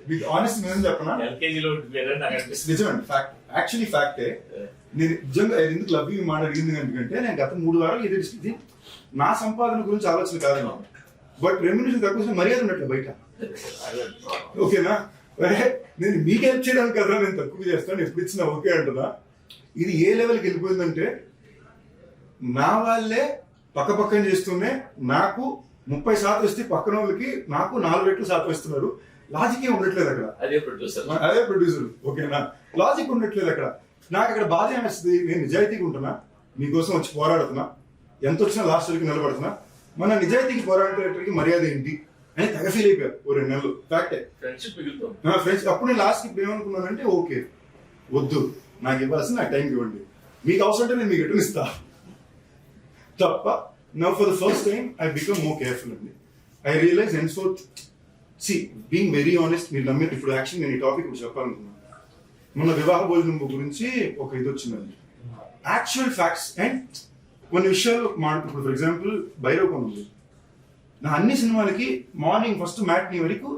మీకు ఆనెస్ట్ నేను చెప్పనా, ఎల్కేజీలో ఉంటున్నారని నాకు అనిపిస్తుంది. నిజమండి, ఫ్యాక్ట్, యాక్చువల్లీ ఫ్యాక్టే. నేను నిజంగా ఎందుకు లవ్ యూ మాట అడిగింది ఎందుకంటే నేను గత 3 వారాలు ఇది నా సంపాదన గురించి ఆలోచన కాదు, బట్ రెమ్యూనరేషన్ తక్కువ మర్యాద ఉన్నట్లు బయట. ఓకేనా, నేను మీకు హెల్ప్ చేయడానికి కదా నేను తక్కువ చేస్తాను, ఎప్పుడు ఇచ్చినా ఓకే అంటున్నా. ఇది ఏ లెవెల్కి వెళ్ళిపోయిందంటే నా వాళ్ళే పక్కన చేస్తూనే నాకు 30% ఇస్తే పక్కన వాళ్ళకి నాకు 4 రెట్లు శాతం ఇస్తున్నారు. లాజిక్ ఏం ఉండట్లేదు అక్కడ. అదే ప్రొడ్యూసర్ ఓకేనా, లాజిక్ ఉండట్లేదు అక్కడ. నాకు అక్కడ బాధ ఏమేస్తుంది, నేను నిజాయితీగా ఉంటున్నా, మీకోసం వచ్చి పోరాడుతున్నా, ఎంత వచ్చినా లాస్ట్ వరకు నిలబడుతున్నా, మన నిజాయితీకి పోరాడేటకి మర్యాద ఏంటి అని తెగ ఫీల్ అయిపోయారు 2 నెలలు. ఫ్యాక్టే, ఫ్రెండ్స్. అప్పుడు నేను లాస్ట్కి ఇప్పుడు ఏమనుకున్నానంటే ఓకే వద్దు, నాకు ఇవ్వాల్సిన నాకు టైంకి ఇవ్వండి, మీకు అవసరం అంటే నేను మీకు రిటర్న్ ఇస్తా తప్ప. Now for the first time I become more careful అండి. I realize and so see being very honest, మీరు నమ్మే ఇప్పుడు యాక్చువల్ నేను ఈ టాపిక్ ఇప్పుడు చెప్పాలనుకున్నాను. మన వివాహ భోజనం గురించి ఒక ఇది వచ్చిందండి, యాక్చువల్ ఫ్యాక్ట్స్ అండ్ కొన్ని విషయాలు మాట్లాడుతుంది. ఫర్ ఎగ్జాంపుల్ భైరవకొండ ఉంది, నా అన్ని సినిమాలకి మార్నింగ్ ఫస్ట్ మ్యాట్నీ వరకు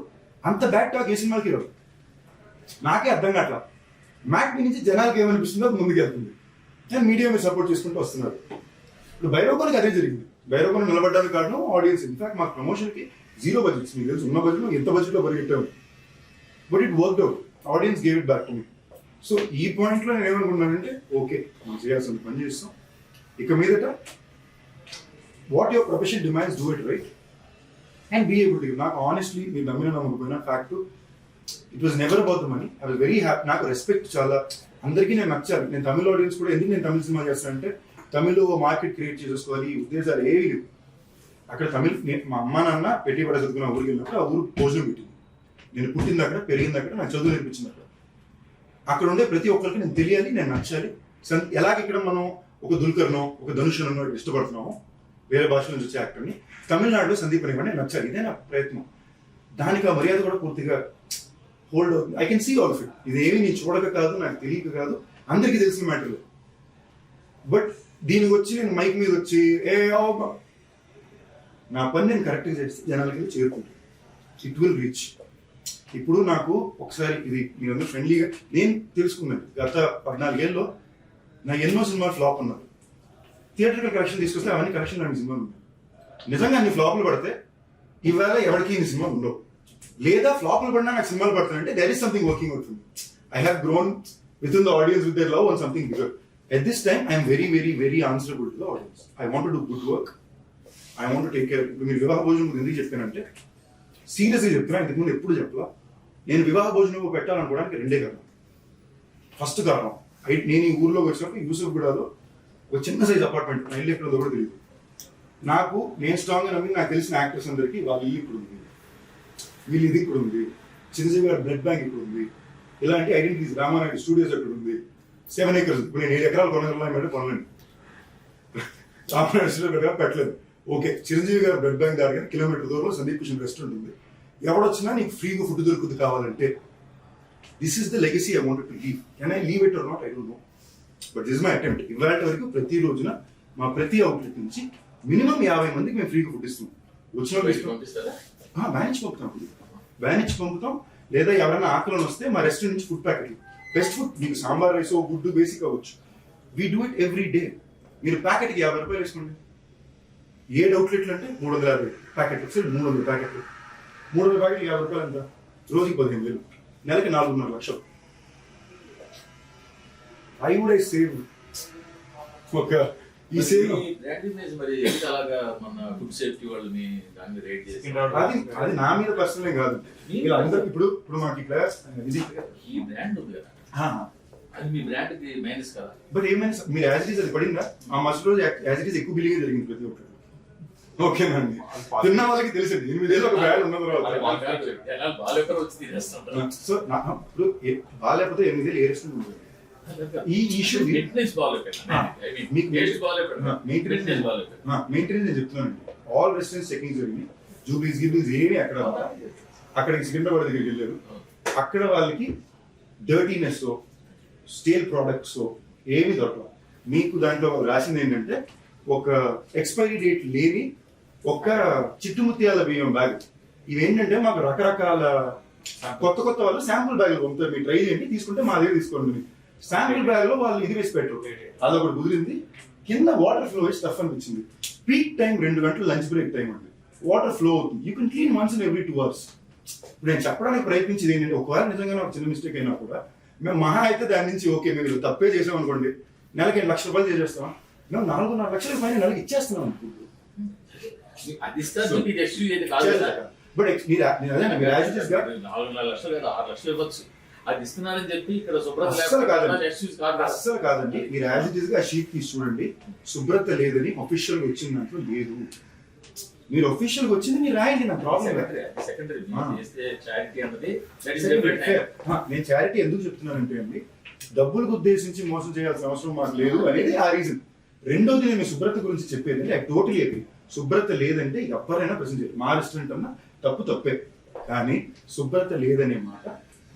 అంత బ్యాక్ టాక్ ఏ సినిమాలకి రావు. నాకే అర్థం కావట్లా, మ్యాట్నీ నుంచి జనాలకి ఏమనిపిస్తుందో ముందుకు వెళ్తుంది, అండ్ మీడియా మీరు సపోర్ట్ చేసుకుంటూ వస్తున్నారు. ఇప్పుడు భైరవకొండకి అదే జరిగింది. భైరవకొండ నిలబడ్డానికి కారణం ఆడియన్స్. ఇన్ఫాక్ట్ మాకు ప్రమోషన్కి 0 బడ్జెట్స్, మీకు తెలుసు, ఉన్న బడ్జెట్ ఎంత బడ్జెట్లో పరిగెట్టాము, but it worked out, audience gave it back to me. So ఈ పాయింట్లో నేను ఏమనుకున్నానంటే ఓకే మనం చేయాల్సిన పని చేస్తాం, ఇక మీదట what your profession demands do it right and be able to give. నాకు ఆనెస్ట్లీ మీరు నమ్మిన నమ్మకపోయినా fact it was never about the money. I was very happy. నాకు రెస్పెక్ట్ చాలా, అందరికీ నేను నచ్చాలి. నేను తమిళ ఆడియన్స్ కూడా ఎందుకు నేను తమిళ సినిమా చేస్తానంటే తమిళ్లో మార్కెట్ క్రియేట్ చేసేసుకోవాలి, ఉద్దేశాలు ఏవి లేవు. అక్కడ మా అమ్మ నాన్న పెట్టి పడ చదువుకున్న ఊరికి వెళ్ళినప్పుడు ఆ ఊరు భోజనం పెట్టింది. నేను పుట్టింది అక్కడ, పెరిగింది అక్కడ, నాకు చదువు నేర్పించింది అక్కడ. అక్కడ ఉండే ప్రతి ఒక్కరికి నేను తెలియాలి, నేను నచ్చాలి. ఎలాగ ఇక్కడ మనం ఒక దుల్కర్నో ఒక ధనుషునో ఇష్టపడుతున్నామో వేరే భాషల నుంచి వచ్చే యాక్టర్ని, తమిళనాడులో సందీప్ అనేవాడు నేను నచ్చాలి. ఇదే నా ప్రయత్నం. దానికి ఆ మర్యాద కూడా పూర్తిగా హోల్డ్ అవుతుంది. I can see all of it. ఇదేమి నేను చూడక కాదు, నాకు తెలియక కాదు, అందరికీ తెలిసిన మ్యాటర్. బట్ దీనికి వచ్చి నేను మైక్ మీద వచ్చి నా పని నేను కరెక్ట్గా చేస్తే జనాలకి చేరుకుంటాను. It will reach. ఇప్పుడు నాకు ఒకసారి ఇది మీరందరూ ఫ్రెండ్లీగా నేను తెలుసుకున్నాను. గత 14 ఏళ్ళలో నా ఎన్నో సినిమాలు ఫ్లాప్ ఉన్నారు. థియేటర్కి కలెక్షన్ తీసుకొస్తే అవన్నీ కలెక్షన్ లాంటి సినిమాలు ఉన్నాయి. నిజంగా అన్ని ఫ్లాప్లు పడితే ఇవాళ ఎవరికి ఇన్ని సినిమాలు ఉండవు. లేదా ఫ్లాప్లు పడినా నాకు సినిమాలు పడతానంటే there is something working out for me. I have grown with in the audience with their love on something bigger. At this time, I am very, very, very answerable to the audience. I want to do good work. I want to take care. మీరు వివాహ భోజనం ఎందుకు చెప్పానంటే సీరియస్గా చెప్తున్నా, ఇంతకుముందు ఎప్పుడు చెప్పలా. నేను వివాహ భోజనం పెట్టాలనుకోవడానికి 2 కారణం. ఫస్ట్ కారణం, నేను ఈ ఊర్లోకి వచ్చినప్పుడు యూసుఫ్గూడలో ఒక చిన్న సైజ్ అపార్ట్మెంట్, నా ఇల్లు ఎక్కడ ఉందో కూడా తెలియదు. నేను స్ట్రాంగ్గా నమ్మి నాకు తెలిసిన యాక్టర్స్ అందరికీ వాళ్ళ ఇల్లు ఇప్పుడు ఉంది, వీళ్ళు ఇది ఇప్పుడు ఉంది, చిరంజీవి గారి బ్లడ్ బ్యాంక్ ఇప్పుడు ఉంది, ఇలాంటి ఐడెంటిటీస్, రామానాయుడు స్టూడియోస్ అక్కడ ఉంది, 7 acres. ఇప్పుడు నేను 7 ఎకరాలు కొనగలను కొనలేను, రామానాయుడు పెట్టలేదు. ఓకే, చిరంజీవి గారు బ్లడ్ బ్యాంక్ దగ్గర కిలోమీటర్ దూరంలో సందీప్ కిషన్ రెస్టారెంట్ ఉంది. ఎవడొచ్చినా నీకు ఫ్రీగా ఫుడ్ దొరుకుతుంది కావాలంటే. This is the legacy I wanted to leave. Can I leave it or not, I don't know. But this my attempt. ఇవాళ వరకు ప్రతి రోజున మా ప్రతి అవుట్లెట్ నుంచి మినిమం 50 మందికి మేము ఫ్రీగా ఫుడ్ ఇస్తున్నాం. వచ్చిన వ్యాన్ ఇచ్చి పంపుతాం. లేదా ఎవరైనా ఆకలిని వస్తే మా రెస్టారెంట్ నుంచి ఫుడ్ ప్యాకెట్లు, బెస్ట్ ఫుడ్, మీకు సాంబార్ రైస్ గుడ్డు బేసిక్ అవ్వచ్చు. We do it every day. మీరు ప్యాకెట్కి 50 రూపాయలు వేసుకోండి. 7 అవుట్లెట్లు అంటే 350 ప్యాకెట్లు, 300 ప్యాకెట్లు. 300 ప్యాకెట్లు 50 రూపాయలు ఎంత? రోజుకి 15,000, నెలకి 4.5 లక్షలు. ఐ వుడ్ ఐ సేవ్ ఒక ఈ సేవ్ మరి అలాగా మన ఫుడ్ సేఫ్టీ వాళ్ళని దాన్ని రేట్ చేసి అది నా మీద పర్సనల్ కాదు. అందరూ ఇప్పుడు మాకు ఇక్కడ ఈ బ్రాండ్ ఉంది కదా, అది మీ బ్రాండ్ కి మైనస్ కదా. బట్ ఏమైనా మీరు యాజ్ ఇట్ ఈస్ అది పడిందా? ఆ మస్ట్ రోజు యాజ్ ఇట్ ఈస్ ఎక్కువ బిల్లింగ్ జరిగింది ప్రతి ఒక్కటి. ఓకేనండి, తిన్న వాళ్ళకి తెలిసింది 8 ఏళ్ళు ఒక బ్రాండ్ ఉన్న తర్వాత. సో ఇప్పుడు బాగాలేకపోతే 8 ఏళ్ళు ఏ రెస్టారెంట్ ఉంటుంది. ఈ ఇష్యూ మెయింటెనెన్స్ నేను చెప్తున్నానండి. ఆల్ రెస్టారెంట్స్ చెకింగ్ జరిగింది. జూబ్లీస్ ఏమి అక్కడికి సికింద్రాబాద్ దగ్గరికి వెళ్ళారు. అక్కడ వాళ్ళకి డర్టీనెస్, స్టీల్ ప్రొడక్ట్స్ ఏమి దొరకవు. మీకు దాంట్లో రాసింది ఏంటంటే ఒక ఎక్స్పైరీ డేట్ లేని ఒక చిట్టుముత్యాల బియ్యం బ్యాగ్. ఇవేంటంటే మాకు రకరకాల కొత్త వాళ్ళు శాంపుల్ బ్యాగులు పంపుతారు, మీరు ట్రై చేయండి, తీసుకుంటే మా దగ్గర తీసుకోండి. శాంపుల్ బ్యాగ్ లో వాళ్ళు ఇది వేసి పెట్టరు, అదొకటి కుదిరింది. కింద వాటర్ ఫ్లో వేసి టఫ్ అనిపించింది. పీక్ టైం 2 గంటలు లంచ్ బ్రేక్ టైం అండి. వాటర్ ఫ్లో అవుతుంది. You can clean once in every 2 hours. ఇప్పుడు నేను చెప్పడానికి ప్రయత్నించింది ఏంటంటే ఒకవేళ నిజంగా ఒక చిన్న మిస్టేక్ అయినా కూడా మేము మహా అయితే దాని నుంచి ఓకే మేము తప్పే చేసాం అనుకోండి, నెలకి 8 లక్షల రూపాయలు చేసేస్తాం. మేము 4.5 లక్షల పైన నెలకి ఇచ్చేస్తున్నాం అనుకుంటున్నాం. బట్ అస్సలు కాదండి. మీరు యాజ్ ఇట్ ఈస్ గా షీట్ తీసి చూడండి. శుభ్రత లేదని అఫీషియల్ గా వచ్చిన దాంట్లో లేదు. మీరు అఫీషియల్ గా వచ్చింది మీరు రాయండి, నా ప్రాబ్లం. నేను చారిటీ ఎందుకు చెప్తున్నానంటే అండి, డబ్బులకు ఉద్దేశించి మోసం చేయాల్సిన అవసరం మాకు లేదు అనేది ఆ రీజన్. రెండోది నేను శుభ్రత గురించి చెప్పేది ఐ టోటలీ అగ్రీ. శుభ్రత లేదంటే ఎవరైనా ప్రశ్న చేయరు. మా రెస్టారెంట్ అన్నా తప్పే, కానీ శుభ్రత లేదనే మాట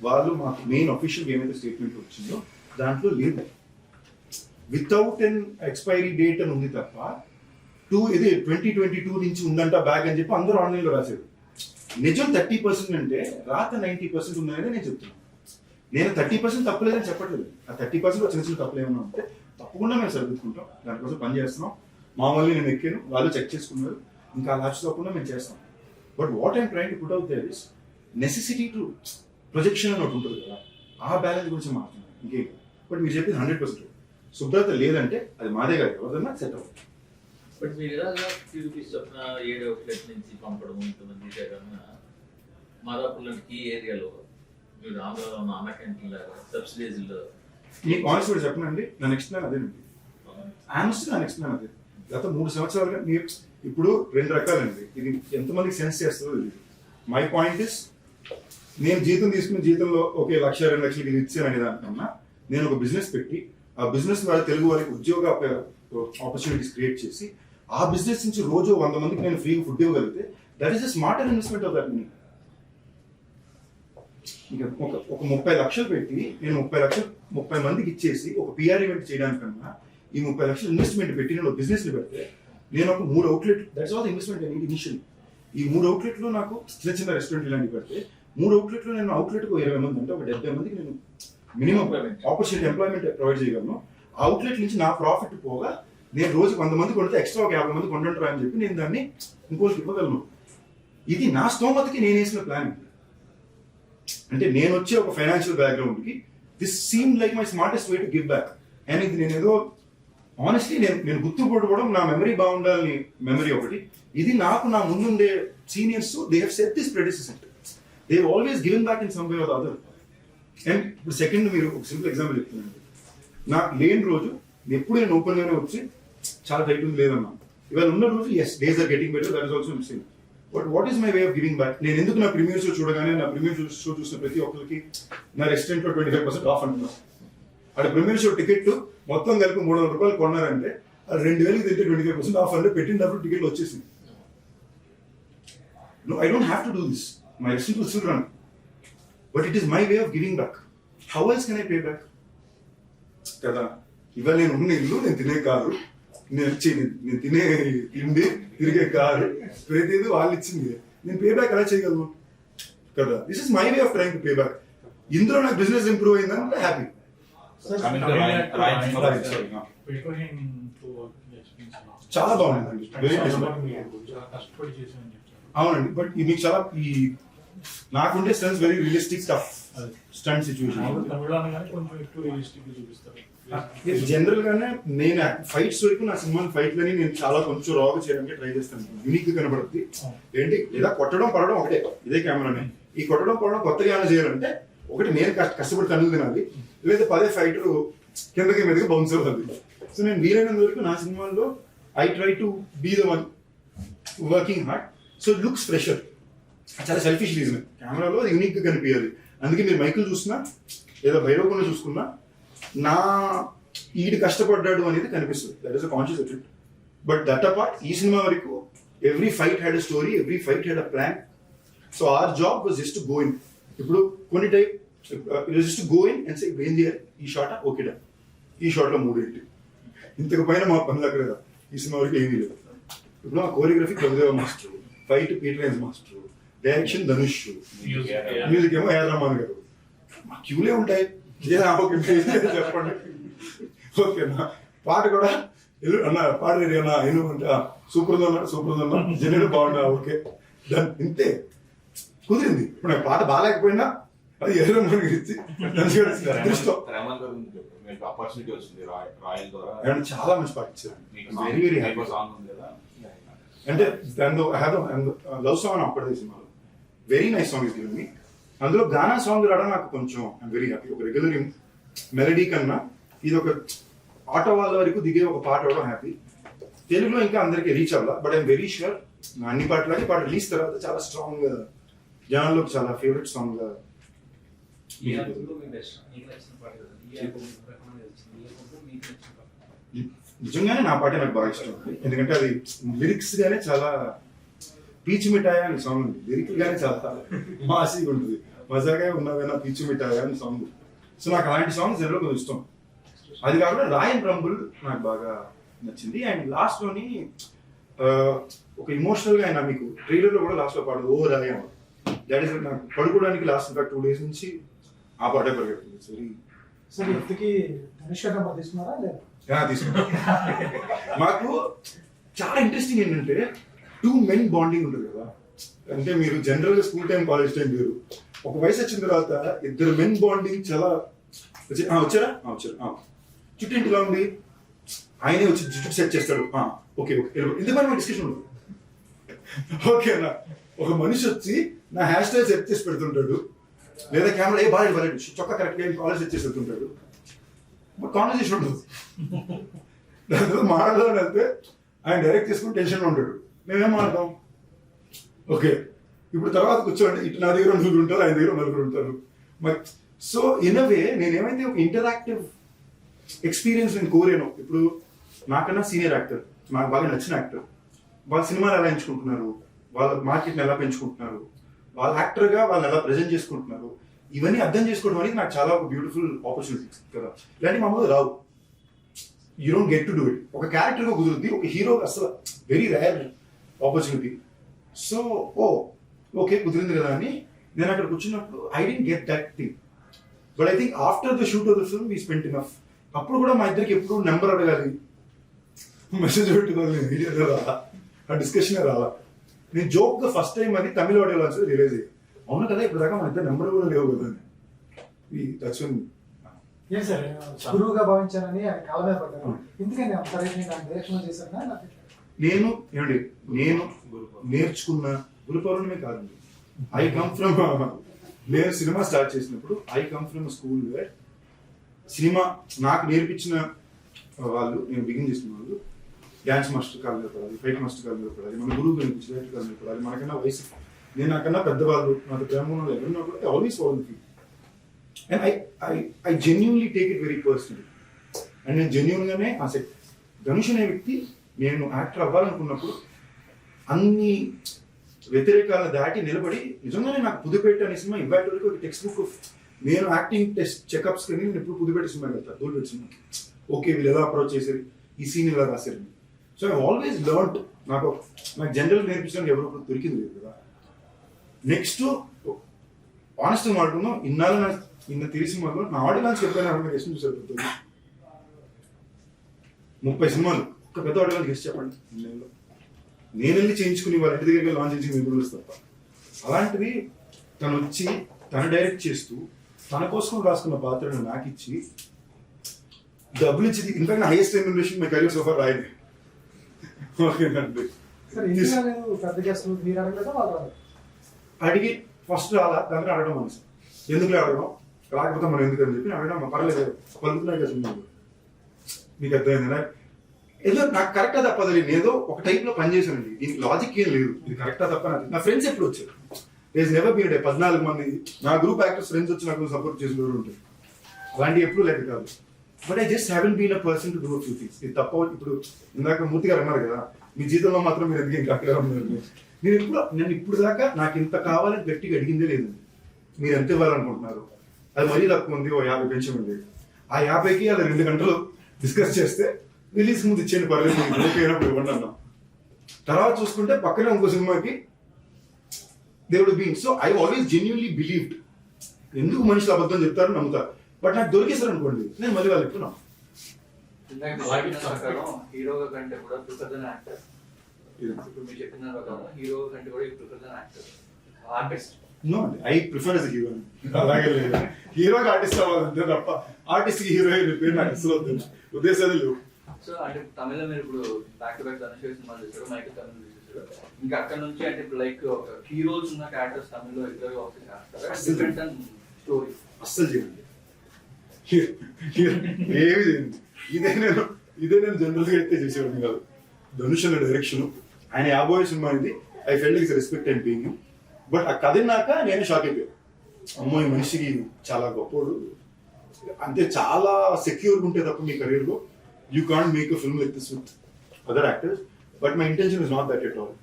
వాళ్ళు మాకు మెయిన్ అఫీషియల్ ఏమైతే స్టేట్మెంట్ వచ్చిందో దాంట్లో లేదు. వితౌట్ ఎన్ ఎక్స్పైరీ డేట్ అని ఉంది తప్ప 2022 నుంచి ఉందంట బ్యాగ్ అని చెప్పి అందరూ ఆన్లైన్లో రాశారు. నిజం 30% అంటే రాత 90% ఉందనేది నేను చెప్తున్నాను. నేను 30% తప్పలేదని చెప్పట్లేదు. ఆ 30% చిన్న చిన్న తప్పులు ఏమన్నా ఉంటే తప్పకుండా మేము సరిదిద్దుకుంటాం, దానికోసం పని చేస్తున్నాం. మామూలుగా నేను ఎక్కాను, వాళ్ళు చెక్ చేసుకున్నారు, ఇంకా లాస్ట్ తప్పకుండా మేము చేస్తాం. But what I'm trying to put out there is necessity to projection అని ఒకటి ఉంటుంది కదా, ఆ బ్యాలెన్స్ గురించి మాట్లాడుతున్నాను, ఇంకేం. బట్ మీరు చెప్పింది 100%. శుభ్రత లేదంటే అది మాదే కాదు, ఎవరిదన్నా సెట్ అవుతుంది. బట్ మీరు ఇలాగా రూపీస్ చొప్పున 7 అవుట్లెట్ నుంచి పంపడం ఇంతమంది కన్నా మాదాపూర్లోని ఈ ఏరియాలో మీరు ఆంధ్రాలో ఉన్న అన్న క్యాంటీన్ల సబ్సిడీస్లో మీకు ఆనెస్ట్ చెప్పనండి, నా నెక్స్ట్ ప్లాన్ అదేనండి. ఆనెస్ట్ నా నెక్స్ట్ ప్లాన్ అదే. గత 3 సంవత్సరాలుగా మీరు ఇప్పుడు 2 రకాలండి. ఇది ఎంతమందికి సెన్స్ చేస్తుందో తెలియదు. మై పాయింట్ ఇస్, నేను జీతం తీసుకున్న జీతంలో ఒకే 1,00,000 2 లక్షలకి ఇది ఇచ్చాను అనే దానికన్నా నేను ఒక బిజినెస్ పెట్టి ఆ బిజినెస్ ద్వారా తెలుగు వారికి ఉద్యోగ ఆపర్చునిటీస్ క్రియేట్ చేసి ఆ బిజినెస్ నుంచి రోజు 100 మందికి నేను ఫ్రీ ఫుడ్ ఇవ్వగలిగితే that is a smarter investment of that money. ఇంకా ఒక 30 లక్షలు పెట్టి నేను 30 మందికి ఇచ్చేసి ఒక పిఆర్ ఈవెంట్ చేయడానికన్నా ఈ 30 లక్షలు ఇన్వెస్ట్మెంట్ పెట్టి నేను బిజినెస్ పెడితే నేను ఒక 3 outlet, that's all investment initial. ఈ 3 అవుట్లెట్లు నాకు చిన్న రెస్టారెంట్ ఇలాంటివి పెడితే 3 అవుట్లెట్లు నేను అవుట్లెట్కి 20 మంది అంటే ఒక 70 మందికి నేను మినిమం ఆపర్చునిటీ ఎంప్లాయ్మెంట్ ప్రొవైడ్ చేయగలను. అవుట్లెట్ నుంచి నా ప్రాఫిట్ పోగా నేను రోజుకి 100 మంది కొడితే ఎక్స్ట్రా ఒక 50 మంది కొంటుంటారు అని చెప్పి నేను దాన్ని ఇంకోటికి ఇవ్వగలను. ఇది నా స్తోమతకి నేను వేసిన ప్లాన్. అంటే నేను వచ్చే ఒక ఫైనాన్షియల్ బ్యాక్గ్రౌండ్కి this seem like my smartest way to give back. And ఇది నేను ఏదో ఆనెస్ట్లీ నేను గుర్తుపట్టుకోవడం, నా మెమరీ బాగుండాలని మెమరీ ఒకటి. ఇది నాకు నా ముందుండే seniors they have set this predecessor. They have always given back in some way or other. And ఇప్పుడు సెకండ్ మీరు ఒక సింపుల్ ఎగ్జాంపుల్ చెప్తున్నాను. నాకు లేని రోజు ఎప్పుడు నేను ఓపెన్గానే వచ్చి చాలా టైట్ ఉంది లేదన్నా, ఇవాళ ఉన్న రోజు as days are getting better, that is also missing. But what is my way of giving back? నేను ఎందుకు నా ప్రీమియర్ షో చూడగానే నా ప్రీమియర్ షో చూసిన ప్రతి ఒక్కరికి నా రెస్టారెంట్లో 25% ఆఫ్ అంటున్నాను. అక్కడ ప్రీమియర్ షో టికెట్ మొత్తం కలిపి 300 రూపాయలు కొన్నారంటే అది 2,000 తింటే 25% ఆఫ్ అంటే పెట్టినప్పుడు టికెట్లు వచ్చేసింది. No, I don't have to do this. My restaurant will still run. But it is my way of giving back. How else can I pay back? కదా, ఇవాళ నేను ఉన్న ఇల్లు, నేను తినే కారు, నేను తినే తిండి, తిరిగే కారు, ప్రతిదీ వాళ్ళు ఇచ్చింది. నేను పే బ్యాక్ ఎలా చేయగలను కదా? This is my way of trying to pay back. ఇందులో నాకు బిజినెస్ ఇంప్రూవ్ అయిందంటే హ్యాపీ. చాలా బాగుంది, వెరీ కష్టపడి చేశాను. అవునండి. బట్ మీకు చాలా ఈ నాకుండే stunts very realistic tough stunt situation. General గానే నేను ఫైట్స్ వరకు నా సినిమా ఫైట్లని నేను చాలా కొంచెం రాగా చేయడానికి ట్రై చేస్తాను. యూనిక్ కనబడుతుంది ఏంటి, లేదా కొట్టడం పడడం ఒకటే, ఇదే కెమెరానే. ఈ కొట్టడం పడడం కొత్తగా ఏమైనా చేయాలంటే ఒకటి నేను కష్టపడి తనులు తినాలి, లేదా 10 ఫైటర్ కిందకి మీదకి బౌన్స్ అవ్వాలి. సో నేను వీలైనంత వరకు నా సినిమాల్లో I try to be the one working hard. So it looks fresher. చాలా సెల్ఫిష్ రీజన్, కెమెరాలో అది యూనిక్గా కనిపించాలి. అందుకే మీరు మైకులు చూసినా లేదా భైరవకుండా చూసుకున్నా నా ఈడు కష్టపడ్డాడు అనేది కనిపిస్తుంది. That is a conscious effect. But that apart ఈ సినిమా వరకు every fight had a story, every fight had a plan. So our job was just go in. ఇప్పుడు కొన్ని type just go in and say ఏం చేయాలి, ఈ shot ఓకేడా, ఈ షాట్లో 3 ఏంటి, ఇంతకు పైన మా పనులు అక్కడ కదా. ఈ సినిమా వరకు ఏమీ లేదు. ఇప్పుడు ఆ choreography Prabhudeva master, fight Peter master, direction Dhanush, music ఏమో ఏఆర్ రెహమాన్ గారు. మా క్యూలే ఉంటాయి. చెప్పండి ఓకేనా. పాట కూడా అన్న పాట రెడీ అన్నా ఎను అంటే సూపర్ ఉందన్నా, సూపర్ ఉందన్నా, జనరేట్ బాగుండా, ఓకే దాని ఇంతే కుదిరింది. ఇప్పుడు నాకు పాట బాగాలేకపోయినా అది ఎర్ర ఇచ్చి అదృష్టం. ఆపర్చునిటీ వచ్చింది రాయల్ ద్వారా, చాలా మంచి పాట ఇచ్చారు. వెరీ వెరీ హ్యాపీ సాంగ్ ఉంది కదా. అంటే లవ్ సాంగ్ అప్పటి సినిమాలో very nice song is given me. అందులో గానా సాంగ్ రావడం నాకు కొంచెం ఐఎమ్ వెరీ హ్యాపీ. ఒక రెగ్యులర్ మెలడీ కన్నా ఇది ఒక ఆటో వాళ్ళ వరకు దిగే ఒక పాట అవడం హ్యాపీ. తెలుగులో ఇంకా అందరికీ రీచ్ అవ్వాల. బట్ ఐఎమ్ వెరీ ష్యూర్ అన్ని పాటలకి పాట రిలీజ్ తర్వాత చాలా స్ట్రాంగ్ గా జనాల్లో చాలా ఫేవరెట్ సాంగ్ గా. నిజంగానే నా పాటే నాకు బాగా ఇష్టం. ఎందుకంటే అది లిరిక్స్ గానే చాలా పీచు మిఠాయి అని సాంగ్ ఉంది. లిరిక్ గానే చాలా మాసిగా ఉంటుంది. మజాగా ఉన్నదైనా పీచు మిఠాయి అని సాంగ్. సో నాకు అలాంటి సాంగ్స్ జనరల్ కొంచెం ఇష్టం. అది కాకుండా రాయన్ రంబుల్ నాకు బాగా నచ్చింది. అండ్ లాస్ట్ లోని ఒక ఇమోషనల్ గా ఆయన మీకు ట్రైలర్ లో కూడా లాస్ట్ లో పాడు ఓ రాయ, దాట్ ఈస్ నాకు పడుకోవడానికి లాస్ట్ 2 days నుంచి ఆ పాటే పరిగెడుతుంది. సార్ ఇంతకీ ధనుష్ గారు తీసుకున్నారా లేదా? తీసుకున్నా. మాకు చాలా ఇంట్రెస్టింగ్ ఏంటంటే 2 men బాండింగ్ ఉంటుంది కదా. అంటే మీరు జనరల్ గా స్కూల్ టైం కాలేజ్ టైం వేరు. ఒక వయసు వచ్చిన తర్వాత 2 men బాండింగ్ చాలా వచ్చారా చుట్టూ ఇంటి ఇలా ఉంది, ఆయనే వచ్చి జుట్టు సెట్ చేస్తాడు. ఓకే ఓకే ఎందుకని మా డిస్కషన్ ఉంటుంది. ఓకేనా, ఒక మనిషి వచ్చి నా హెయిర్ స్టైల్ సెట్ చేసి పెడుతుంటాడు, లేదా కెమెరా ఏ బాగా ఇవ్వలేదు చొక్కా కరెక్ట్ గా కాలేజ్ సెట్ చేసి వెళ్తుంటాడు. బట్ కాన్వర్సేషన్ ఉంటుంది. దాని తర్వాత మాట్లాడాలని వెళ్తే ఆయన డైరెక్ట్ చేసుకుని టెన్షన్లో ఉంటాడు, మేమేం మాడతాం. ఓకే, ఇప్పుడు తర్వాత కూర్చోండి, ఇటు నా దగ్గర నలుగురు ఉంటారు, ఆయన దగ్గర నలుగురు ఉంటారు. సో ఇన్ అ వే నేనేమైతే ఒక ఇంటరాక్టివ్ ఎక్స్పీరియన్స్ నేను కోరాను. ఇప్పుడు నాకన్నా సీనియర్ యాక్టర్, నాకు బాగా నచ్చిన యాక్టర్, వాళ్ళ సినిమాలు ఎలా ఎంచుకుంటున్నారు, వాళ్ళ మార్కెట్ని ఎలా పెంచుకుంటున్నారు, వాళ్ళ యాక్టర్గా వాళ్ళు ఎలా ప్రజెంట్ చేసుకుంటున్నారు, ఇవన్నీ అర్థం చేసుకోవడం అనేది నాకు చాలా ఒక బ్యూటిఫుల్ ఆపర్చునిటీస్ కదా. ఇలాంటి మామూలు రావు, you don't get to do it. ఒక క్యారెక్టర్గా కుదురుద్ది, ఒక హీరో అసలు very rare opportunity. So okay కుదిరింది కదా అని నేను అక్కడ కూర్చున్నప్పుడు I didn't get that thing. But I think after the shoot of the film we spent enough. అప్పుడు కూడా మా ఇద్దరికి ఎప్పుడు నెంబర్ అడగాలి, మెసేజ్ పెట్టుకోవాలి, వీడియో రాలా, ఆ డిస్కషన్ రాలా. నేను జోక్గా ఫస్ట్ టైం అది తమిళ ఆడియో లాంచ్ రిలీజ్ అయ్యి, అవును కదా ఇప్పుడు దాకా మన ఇద్దరు నెంబర్ కూడా లేవు కదా అని టచ్ ఉంది. ఏం సార్ గురువుగా భావించారని ఆయన కాళ్ళ మీద పడ్డారు, ఎందుకని అంత డైరెక్షన్ చేశారు? నేను ఏమండి, నేను నేర్చుకున్న గురు పౌర్ణమి కాదండి. ఐ కమ్ ఫ్రమ్, నేను సినిమా స్టార్ట్ చేసినప్పుడు I come from school where cinema నాకు నేర్పించిన వాళ్ళు, నేను బిగిన్ చేసిన వాళ్ళు డ్యాన్స్ మాస్టర్ కాలు మీద పడాలి, ఫైట్ మాస్టర్ కాలు మీద పడాలి, మన గురువు కనిపించి డైరెక్టర్ కాలు మీద పడాలి, మనకన్నా వయసు, నేను నాకన్నా పెద్దవాళ్ళు, నాతో ప్రేమ ఉన్న వాళ్ళు ఎవరున్నా కూడా always follow the feel. And I genuinely take it very personal. And నేను జెన్యున్గానే ఆ సెట్ ధనుష్ అనే వ్యక్తి నేను యాక్టర్ అవ్వాలనుకున్నప్పుడు అన్ని వ్యతిరేకాలను దాటి నిలబడి నిజంగానే నాకు పుదుపేట అనే సినిమా ఇవాటి వరకు ఒక టెక్స్ట్ బుక్ నేను యాక్టింగ్ టెస్ట్ చెకప్స్ కానీ నేను ఎప్పుడు పుదుపేట సినిమా వెళ్తాను, తోలుపేట సినిమా. ఓకే వీళ్ళు ఎలా అప్రోచ్ చేశారు, ఈ సీన్ ఇలా రాశారు. So I always learned. నాకు జనరల్ నేర్పించడానికి ఎవరు దొరికింది లేదు కదా. నెక్స్ట్ ఆనెస్ట్ మాట్లాడుకున్నాం, ఇన్న తిరిగి సినిమాలో నా ఆడియన్స్ ఎప్పుడైనా గెస్ట్ చూసారు 30 సినిమాలు, ఒక పెద్ద ఆడియన్స్ గెస్ట్ చెప్పండి. నేను వెళ్ళి చేయించుకుని వాళ్ళ ఇంటి దగ్గరికి లాంచ్ చేసి మీరు తప్ప. అలాంటిది తను వచ్చి తను డైరెక్ట్ చేస్తూ తన కోసం రాసుకున్న పాత్రను నాకు ఇచ్చి డబ్బులు ఇచ్చి, ఇన్ఫాక్ట్ నా highest remuneration my career so far రాయింది. ఓకేనండి, అడిగి ఫస్ట్ రాలా, దాన్ని అడగడం మనసు ఎందుకు అడగడం, రాకపోతే మనం ఎందుకు అని చెప్పి అడగడం పర్లేదు, పలుకుతున్నా మీకు అర్థమైందా. ఏదో నాకు కరెక్టా తప్పదు, నేను ఏదో ఒక టైప్ లో పనిచేశానండి, దీనికి లాజిక్ ఏం లేదు, ఇది కరెక్టా తప్ప. నా ఫ్రెండ్స్ ఎప్పుడు వచ్చారు, దేర్ ఇస్ నెవర్ బీన్ 14 మంది నా గ్రూప్ యాక్టర్స్ ఫ్రెండ్స్ వచ్చి నాకు సపోర్ట్ చేసిన ఎవరు ఉంటారు, అలాంటివి ఎప్పుడు లేదు కాదు. But I just haven't been a person to do a few things. ఇది తప్ప. ఇప్పుడు ఇందాక మూర్తి గారు అన్నారు కదా, మీ జీతంలో మాత్రం మీరు ఎందుకు ఇంకా అక్కడ ఉన్నారు. నేను ఇప్పుడు దాకా నాకు ఇంత కావాలని గట్టిగా అడిగిందే లేదు. మీరు ఎంత ఇవ్వాలనుకుంటున్నారు, అది మరీ తక్కువ ఉంది, ఓ 50 పెంచమండి. ఆ 50కి అది 2 గంటలు డిస్కస్ చేస్తే రిలీజ్ ముందు ఇచ్చేయండి పర్లేదు, ఓకే అయినప్పుడు ఇవ్వండి అన్నాం. తర్వాత చూసుకుంటే పక్కనే ఇంకో సినిమాకి దేవుడు been. So I always genuinely believed. ఎందుకు మనుషులు అబద్ధం చెప్తారు నమ్ముతారు, బట్ నాకు దొరికేసారు అనుకోండి నేను మళ్ళీ వాళ్ళు చెప్తున్నాం. హీరోగా కంటే కూడా ప్రిఫర్ యాక్టర్. ఇప్పుడు మీరు చెప్పిన ప్రకారం హీరో కంటే కూడా ప్రిఫర్ యాక్టర్, ఆర్టిస్ట్. నో అండి, ఐ ప్రిఫర్ యాజ్ హీరో. అలాగే లేదు, హీరోగా ఆర్టిస్ట్ అవ్వాలంటే తప్ప ఆర్టిస్ట్ కి హీరో పేరు నాకు అసలు ఉద్దేశాలు లేవు. సో అంటే తమిళ మీరు ఇప్పుడు బ్యాక్ టు బ్యాక్ ధనుష్ సినిమాలు చేశారు, మైకిల్ తమిళ చేశారు, ఇంకా అక్కడ నుంచి అంటే ఇప్పుడు లైక్ హీరోస్ ఉన్న క్యారెక్టర్స్ తమిళ్లో ఇద్దరు చేస్తారు స్టోరీ అస్సలు చేయండి, ఏమి చేయండి. ఇదే నేను జనరల్ గా అయితే చేసేవాడిని కాదు. ధనుష్ అనే డైరెక్షన్, ఆయన 50 సినిమా అయింది. I felt it's respect and being. But ఆ కథ నాక నేను షాక్ అయిపోయాను. అమ్మో ఈ మనిషికి చాలా గొప్పోడు, అంటే చాలా సెక్యూర్గా ఉంటే తప్ప మీ కెరీర్లో you can't make a film like this with other actors. But my intention is not that at all.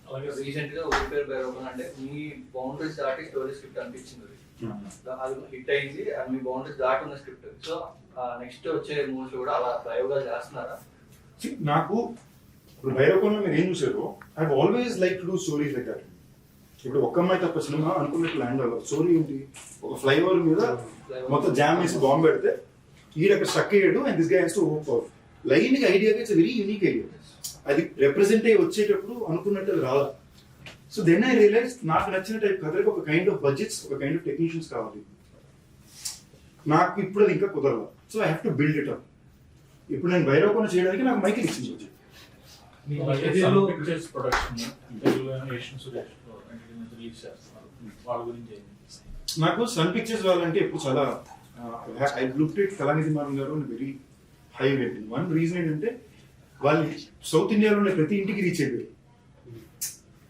అలాగే రీసెంట్ గా ఊరి పేరు బైరోగన్ అంటే మీ బౌండరీస్ దాటి స్టోరీ స్క్రిప్ట్ అనిపించింది, అది హిట్ అయింది, అది మీ బౌండరీస్ దాటి ఉన్న స్క్రిప్ట్. సో నెక్స్ట్ వచ్చే మూవీస్ కూడా అలా ప్రయోగాలు చేస్తున్నారా? నాకు ఇప్పుడు భైరవకోణంలో మీరు ఏం చూసారో, I always like to do stories like that. ఇప్పుడు ఒక్క అమ్మాయి తప్ప సినిమా అనుకున్నట్టు ల్యాండ్ అవ్వాలి. స్టోరీ ఏంటి, ఒక ఫ్లైఓవర్ మీద మొత్తం జామ్ వేసి బాంబు పెడితే ఈడ అక్కడ స్ట్రక్ అయ్యాడు and this guy has to hope for line కి ఐడియాగా ఇట్స్ వెరీ యూనిక్ ఐడియా. అది రిప్రజెంట్ అయ్యి వచ్చేటప్పుడు అనుకున్నట్టు అది రావాలి. సో దెన్ ఐ రియలైజ్ నాకు నచ్చిన టైప్ కథలకు ఒక కైండ్ ఆఫ్ బడ్జెట్స్, ఒక కైండ్ ఆఫ్ టెక్నీషియన్స్ కావాలి. నాకు ఇప్పుడు అది ఇంకా కుదరదు. So I have to build it up. ఇప్పుడు నేను భైరవకోన చేయడానికి నాకు మైకిల్ ఇచ్చింది బడ్జెట్. నాకు సన్ పిక్చర్స్ వాళ్ళంటే ఎప్పుడు చాలా I looked at Kalanithi Maran గారు very high rating. One reason ఏంటంటే వాళ్ళు సౌత్ ఇండియాలో ఉన్న ప్రతి ఇంటికి రీచ్ అయిపోయారు.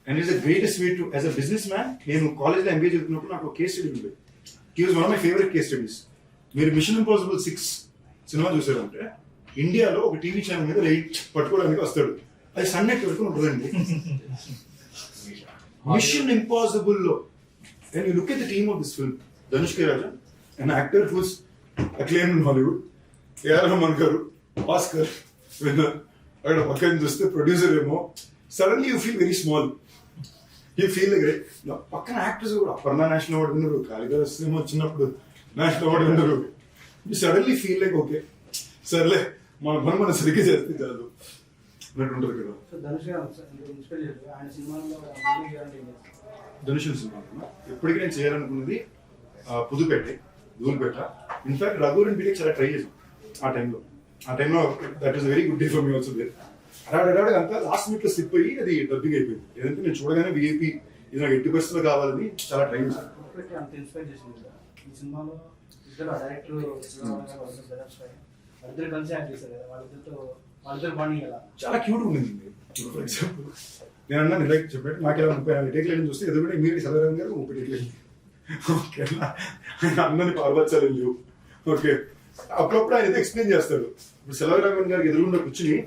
And it's the greatest way to as a business man. నేను కాలేజ్లో ఎంబీఏ చదువుతున్నప్పుడు నాకు కేస్ స్టడీ ఉంది. He was one of my favourite case studies. మీరు మిషన్ ఇంపాసిబుల్ 6 సినిమా చూసారంటే ఇండియాలో ఒక టీవీ ఛానల్ మీద లైట్ పట్టుకోవడానికి వస్తాడు. అది సన్ నెట్ వరకు ఉంటుందండి. మిషన్ ఇంపాసిబుల్ లో and you look at the team of this film, Dhanush K Raja, an actor who's acclaimed in Hollywood, A.R. Rahman garu, Oscar winner. అక్కడ పక్కన చూస్తే ప్రొడ్యూసర్ ఏమో, suddenly you feel very small. You feel like పక్కన actors కూడా Aparna national award విన్నారు, కాళిదాస్ ఏమో వచ్చినప్పుడు national award విన్నారు. You suddenly feel like okay సర్లే మన పని మనం సరిగ్గా చేస్తే చాలు అన్నట్టు ఉంటుంది కదా. సో ధనుష్ గారు ఇన్స్పైర్ చేశారు ఆయన సినిమాలో ధనుష్ సినిమా ఎప్పటికీ నేను చేయాలనుకున్నది పుదుపేట, ధూల్పేట. ఇన్ఫాక్ట్ రఘువరన్ బీటెక్ చాలా ట్రై చేసాం ఆ టైంలో that is very good day for me also there. అడాడు అంతా లాస్ట్ మినిట్లో స్లిప్ అయ్యి అది డబ్బింగ్ అయిపోయింది. ఏదంటే నేను చూడగానే విఐపి ఇది నాకు 80% కావాలని చాలా ట్రై చేశాను. అంత ఇన్స్పైర్ చేసింది కదా ఈ సినిమాలో ఇద్దరు డైరెక్టర్ వాళ్ళిద్దరు కలిసి యాక్ట్ చేశారు కదా, వాళ్ళిద్దరు బాండింగ్ కదా చాలా క్యూట్ ఉండింది. ఫర్ ఎగ్జాంపుల్ నేను అన్నా ఇందాక చెప్పాను నాకు ఇలా 34 టేక్లు చూస్తే ఎదురు కూడా ఇమీడియట్ సదరం గారు 30 టేక్లు. ఓకే అన్నని పార్వచ్చాలి లేవు. ఓకే అప్పుడప్పుడు ఆయన ఏదో ఎక్స్ప్లెయిన్ చేస్తాడు. ఇప్పుడు సెలవరామన్ గారికి ఎదురుగుండా కూర్చుని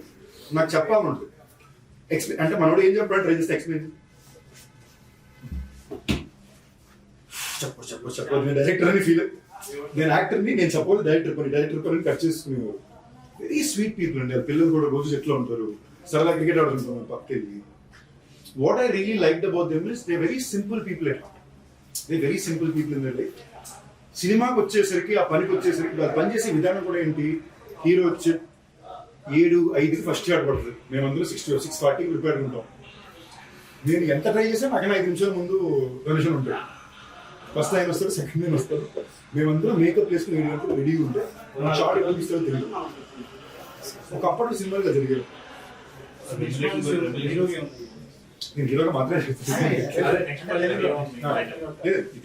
నాకు చెప్పాలంటుంది ఎక్స్ప్లెయిన్ అంటే మనోడు ఏం చెప్పడానికి ట్రై చేస్తే ఎక్స్ప్లెయిన్ చెప్పదు నేను డైరెక్టర్ అని ఫీల్, నేను యాక్టర్ని నేను సపోజ్ డైరెక్టర్ పని కట్ చేసుకునేవారు. వెరీ స్వీట్ పీపుల్ అండి. పిల్లలు కూడా రోజు ఎట్లా ఉంటారు, సరదా క్రికెట్ ఆడుతుంటారు పక్కకి. What I really liked about them is they very simple people at they very simple people in their life. సినిమాకి వచ్చేసరికి ఆ పనికి వచ్చేసరికి వాళ్ళు పనిచేసే విధానం కూడా ఏంటి, హీరో వచ్చి 7:05 ఫస్ట్ షాట్ పడుతుంది, మేమందరూ 6:40 ప్రిపేర్ ఉంటాం. నేను ఎంత ట్రై చేసినా నాకైనా 5 నిమిషాల ముందు డొనేషన్ ఉంటాడు. ఫస్ట్ ఆయన వస్తాడు, సెకండ్ నేను వస్తాడు. మేమందరం మేకప్ వేసుకుని 7 గంటలు రెడీ ఉంటే షార్ట్ ఎప్పుడు ఇస్తాడో తెలియదు. ఒకప్పటి సినిమాలుగా జరిగారు. నేను హీరోగా మాత్రమే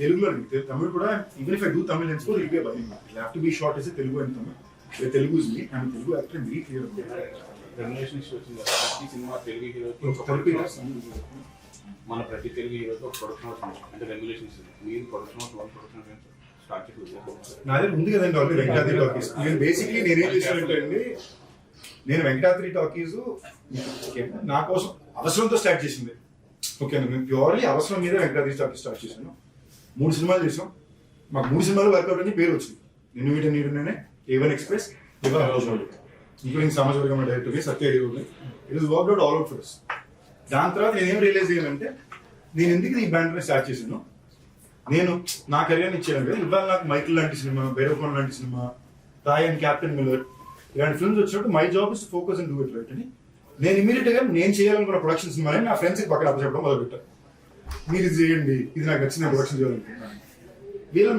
తెలుగులో తమిళ్ కూడా even if I do Tamil and score it be by have to be short is Telugu and Tamil. Telugu is me and Telugu actor very clear. Relationship వచ్చింది ప్రతి సినిమా తెలుగు హీరోతో మన ప్రతి తెలుగు హీరోతో ఒక ప్రొడక్షన్ హౌస్ ఉంది. అంటే రెగ్యులేషన్స్ మీరు production house one production house start చేసి నా దగ్గర ఉంది కదండి ఆల్రెడీ వెంకటాద్రి టాకీస్. నేను బేసిక్లీ నేనేం చేశానంటే అండి, నేను వెంకటాద్రి టాకీస్ నా కోసం అవసరంతో స్టార్ట్ చేసింది. ఓకే నేను ప్యూర్లీ అవసరం మీద వెంకటాద్రి టాకీస్ స్టార్ట్ చేశాను. 3 సినిమాలు చేసాం. మాకు 3 సినిమాలు వర్కౌట్ అని పేరు వచ్చింది. నిన్ను వీటి నీడునే, A1 ఎక్స్ప్రెస్, ఇంక్లూడింగ్ సమాజ వర్గం డైరెక్టర్ సత్య హీరోని. It is worked out all out for us. దాని తర్వాత నేను ఏం రియలైజ్ అయ్యానంటే నేను ఎందుకు ఈ బ్యాండ్ స్టార్ట్ చేశాను, నేను నా కెరియర్ని ఇచ్చాను కదా. ఇవాళ నాకు మైకిల్ లాంటి సినిమా, బైరోఫోన్ లాంటి సినిమా, రాయ్ అండ్ క్యాప్టెన్ మిల్లర్ ఇలాంటి ఫిల్మ్స్ వచ్చినప్పుడు my job is to focus and do it right అని నేను ఇమీడియట్ గా నేను చేయాలనుకున్న ప్రొడక్షన్ సినిమాని నా ఫ్రెండ్స్కి పక్కన అప్పచెప్పడం మొదలుపెట్టాను. మీరు ఇది చేయండి, ఇది నాకు నచ్చిన ప్రొడక్షన్ చేయాలనుకుంటున్నాను. వీళ్ళు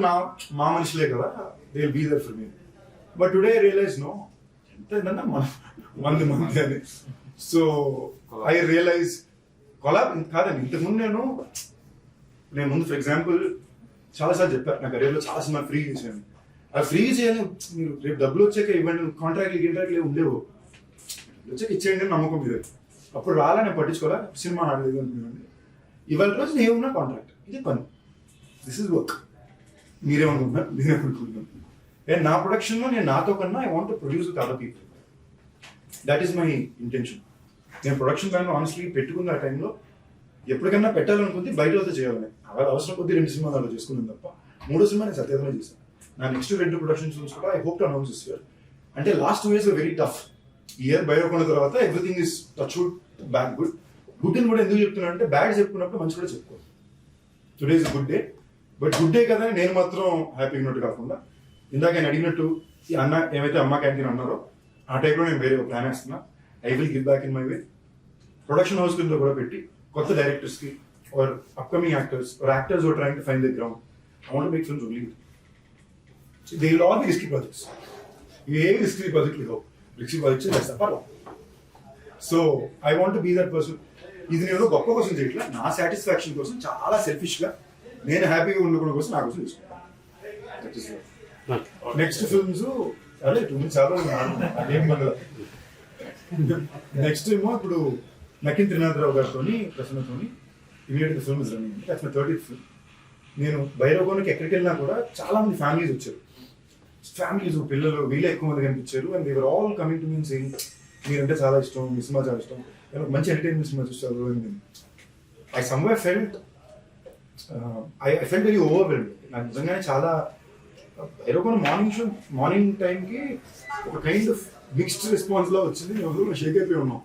మా మనుషులే కదా, they will be there for me. But today I realize no ఎంత మంది అని. సో ఐ రియలైజ్ కొలాబ్ కాదండి. ఇంతకుముందు నేను ముందు ఫర్ ఎగ్జాంపుల్ చాలాసార్లు చెప్పాను నా కెరీర్లో చాలా సినిమా ఫ్రీ చేశాను. అది ఫ్రీ చేయాలి, మీరు రేపు డబ్బులు వచ్చాక ఇవ్వండి, కాంట్రాక్ట్లు ఉండేవు, వచ్చాక ఇచ్చేయండి అని నమ్మకం మీద. అప్పుడు రాలా నేను పట్టించుకోవాలా, సినిమా ఆడలేదు అనుకున్నాను. ఇవాళ రోజు నేనున్న కాంట్రాక్ట్, ఇది పని, దిస్ ఇస్ వర్క్. మీరేమనుకుంటున్నారు, నేనేమనుకుంటున్నాను. అండ్ నా ప్రొడక్షన్లో నేను నాతో కన్నా I want to produce with other people. That is my intention. నేను ప్రొడక్షన్ ప్లాన్ ఆనెస్ట్లీ పెట్టుకున్న ఆ టైంలో ఎప్పటికన్నా పెట్టాలనుకుంది బయట వద్ద చేయాలని. అలా అవసరం కొద్ది 2 సినిమాలు అలా చేసుకున్నాను తప్ప 3వ సినిమా నేను సత్యాధన చేశాను. నా నెక్స్ట్ 2 ప్రొడక్షన్స్ కూడా I hope to announce this year. అంటే last 2 years very tough. Year బయటకున్న తర్వాత everything is touch wood bad good. Good అని కూడా ఎందుకు చెప్తున్నాను అంటే బ్యాడ్ చెప్పుకున్నప్పుడు మంచి కూడా చెప్పుకోవాలి. Today is good day, but good day కదా నేను మాత్రం హ్యాపీ ఉన్నట్టు కాకుండా ఇందాక నేను అడిగినట్టు ఈ అన్న ఏమైతే అమ్మ క్యాంటీన్ అన్నారో ఆ టైప్లో నేను వేరే ప్లాన్ వేస్తున్నా. I will give back in my way. Production house కింద కూడా పెట్టి కొత్త డైరెక్టర్స్కి or upcoming actors or actors or trying to find the ground. I want to make films only. They will all be risky projects. ఏవి risky ప్రాజెక్టులు కావు, risky projects చేస్తా. So I want to be that person. ఇది నేను గొప్ప కోసం చేయట్లా, నా సాటిస్ఫాక్షన్ కోసం చాలా సెల్ఫిష్గా నేను హ్యాపీగా ఉండడం కోసం నా కోసం తీసుకుంటాను. నెక్స్ట్ ఫిల్మ్స్ అదే 2 చాలా అదేం నెక్స్ట్ ఏమో ఇప్పుడు నకిన్ త్రినాథరావు గారితో ప్రసన్నతోని ఇమీడియట్గా film is running. That's my 30th film. నేను భైరవకోనకి ఎక్కడికి వెళ్ళినా కూడా చాలా మంది ఫ్యామిలీస్ వచ్చారు. ఫ్యామిలీస్ పిల్లలు వీళ్ళే ఎక్కువ మంది కనిపించారు. And they were all coming to me saying మీరంటే చాలా ఇష్టం, మీ సినిమా చాలా ఇష్టం, మంచి ఎంటర్టైన్మెంట్ సినిమా చూస్తారు. I somewhere felt I felt very overwhelmed. నాకు నిజంగానే చాలా భైరవకోన మార్నింగ్ టైంకి ఒక కైండ్ ఆఫ్ మిక్స్డ్ రెస్పాన్స్ లా వచ్చింది. మేము షేక్ అయిపోయి ఉన్నాం.